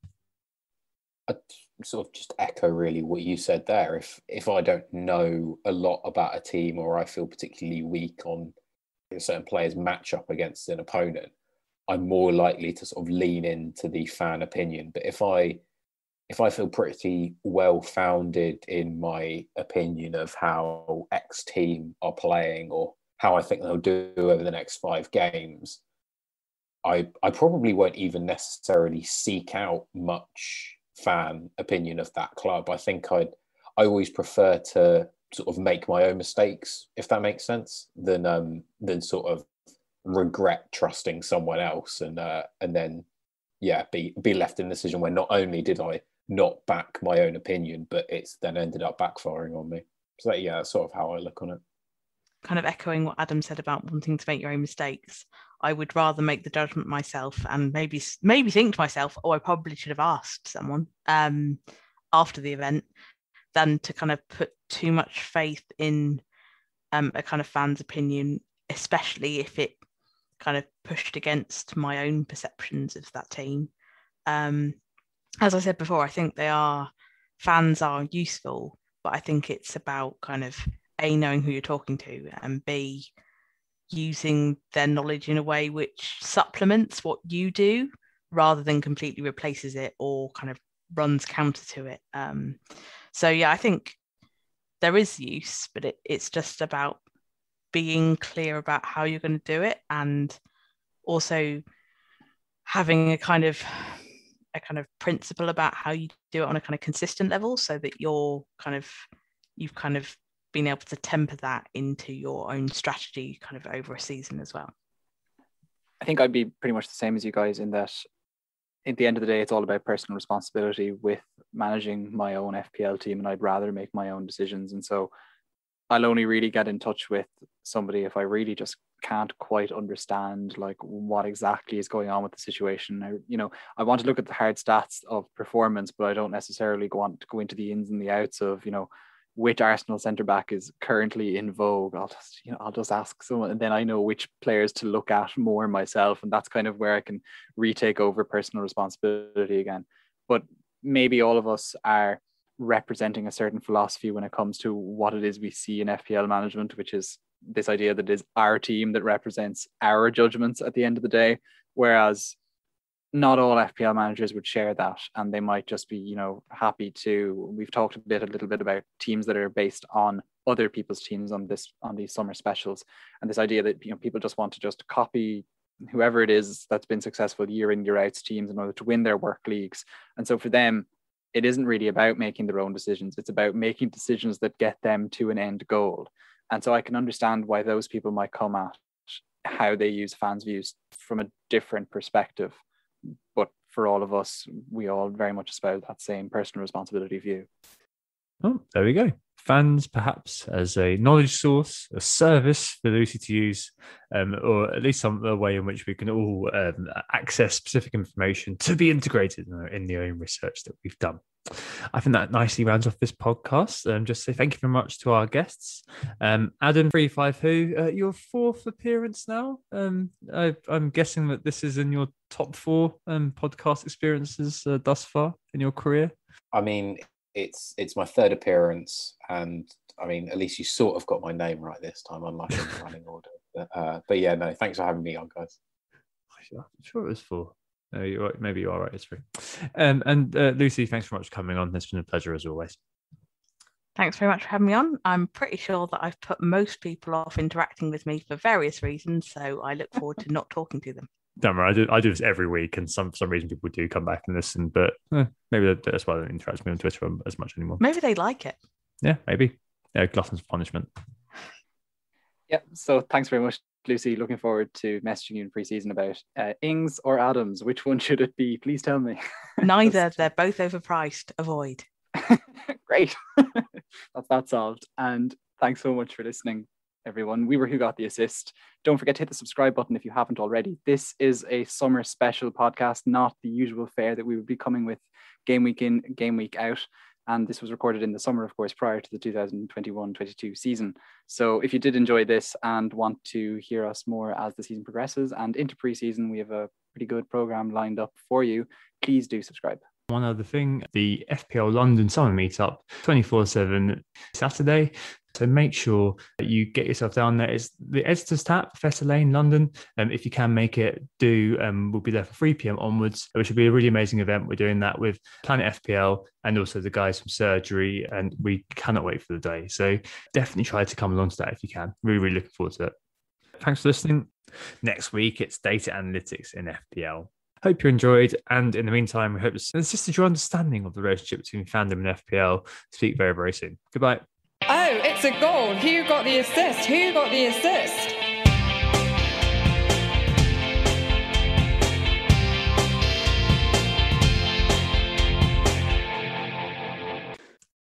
I sort of just echo really what you said there. If I don't know a lot about a team, or I feel particularly weak on a certain player's matchup against an opponent, I'm more likely to sort of lean into the fan opinion. But if I feel pretty well founded in my opinion of how X team are playing, or how I think they'll do over the next 5 games, I probably won't even necessarily seek out much fan opinion of that club. I think I always prefer to sort of make my own mistakes, if that makes sense, than sort of regret trusting someone else and then be left in a decision where not only did I not back my own opinion, but it's then ended up backfiring on me. So that's sort of how I look on it. Kind of echoing what Adam said about wanting to make your own mistakes. I would rather make the judgment myself and maybe think to myself, oh, I probably should have asked someone after the event, than to kind of put too much faith in a kind of fan's opinion, especially if it kind of pushed against my own perceptions of that team. As I said before, I think fans are useful, but I think it's about kind of A, knowing who you're talking to, and B, using their knowledge in a way which supplements what you do rather than completely replaces it or kind of runs counter to it. I think there is use, but it's just about being clear about how you're going to do it, and also having a kind of principle about how you do it on a kind of consistent level, so that you've kind of been able to temper that into your own strategy kind of over a season as well. I think I'd be pretty much the same as you guys, in that at the end of the day, it's all about personal responsibility with managing my own FPL team, and I'd rather make my own decisions. And so I'll only really get in touch with somebody if I really just can't quite understand like what exactly is going on with the situation. I want to look at the hard stats of performance, but I don't necessarily want to go into the ins and the outs of, which Arsenal centre back is currently in vogue. I'll just ask someone, and then I know which players to look at more myself, and that's kind of where I can retake over personal responsibility again. But maybe all of us are representing a certain philosophy when it comes to what it is we see in FPL management, which is this idea that it is our team that represents our judgments at the end of the day, whereas not all FPL managers would share that, and they might just be, happy to. We've talked a little bit about teams that are based on other people's teams on these summer specials, and this idea that people just want to just copy whoever it is that's been successful year in, year out teams in order to win their work leagues. And so for them, it isn't really about making their own decisions. It's about making decisions that get them to an end goal. And so I can understand why those people might come at how they use fans' views from a different perspective. But for all of us, we all very much espouse that same personal responsibility view. Oh, there we go. Fans, perhaps as a knowledge source, a service for Lucy to use, or at least some way in which we can all access specific information to be integrated in the own research that we've done. I think that nicely rounds off this podcast. Just say thank you very much to our guests. Adam 35 Who, your 4th appearance now. I'm guessing that this is in your top 4 podcast experiences thus far in your career. I mean, it's my 3rd appearance, and I mean, at least you sort of got my name right this time, unlike in the running order. But yeah, no, thanks for having me on, guys. I'm sure it was 4. No, you're right. Maybe you are right. It's 3. And Lucy, thanks very much for coming on. It's been a pleasure as always. Thanks very much for having me on. I'm pretty sure that I've put most people off interacting with me for various reasons, so I look forward to not talking to them. Don't worry, I do this every week, and for some reason people do come back and listen, but maybe that's why they don't interact with me on Twitter as much anymore. Maybe they like it. Yeah, maybe. Yeah, glutton's punishment. Yeah, so thanks very much, Lucy. Looking forward to messaging you in pre-season about Ings or Adams. Which one should it be? Please tell me. Neither. They're both overpriced. Avoid. Great. That's solved. And thanks so much for listening, everyone. We were Who Got the Assist. Don't forget to hit the subscribe button if you haven't already. This is a summer special podcast, not the usual fare that we would be coming with game week in, game week out. And this was recorded in the summer, of course, prior to the 2021-22 season. So if you did enjoy this and want to hear us more as the season progresses and into pre-season, we have a pretty good program lined up for you. Please do subscribe. One other thing, the FPL London Summer Meetup, 24/7 Saturday. So make sure that you get yourself down there. It's the Editors Tap, Professor Lane, London. If you can make it, do. We'll be there from 3 p.m. onwards, which will be a really amazing event. We're doing that with Planet FPL and also the guys from Surgery, and we cannot wait for the day. So definitely try to come along to that if you can. Really, really looking forward to it. Thanks for listening. Next week, it's Data Analytics in FPL. Hope you enjoyed, and in the meantime, we hope this assisted your understanding of the relationship between Fandom and FPL. Speak very, very soon. Goodbye. Oh, it's a goal. Who got the assist? Who got the assist?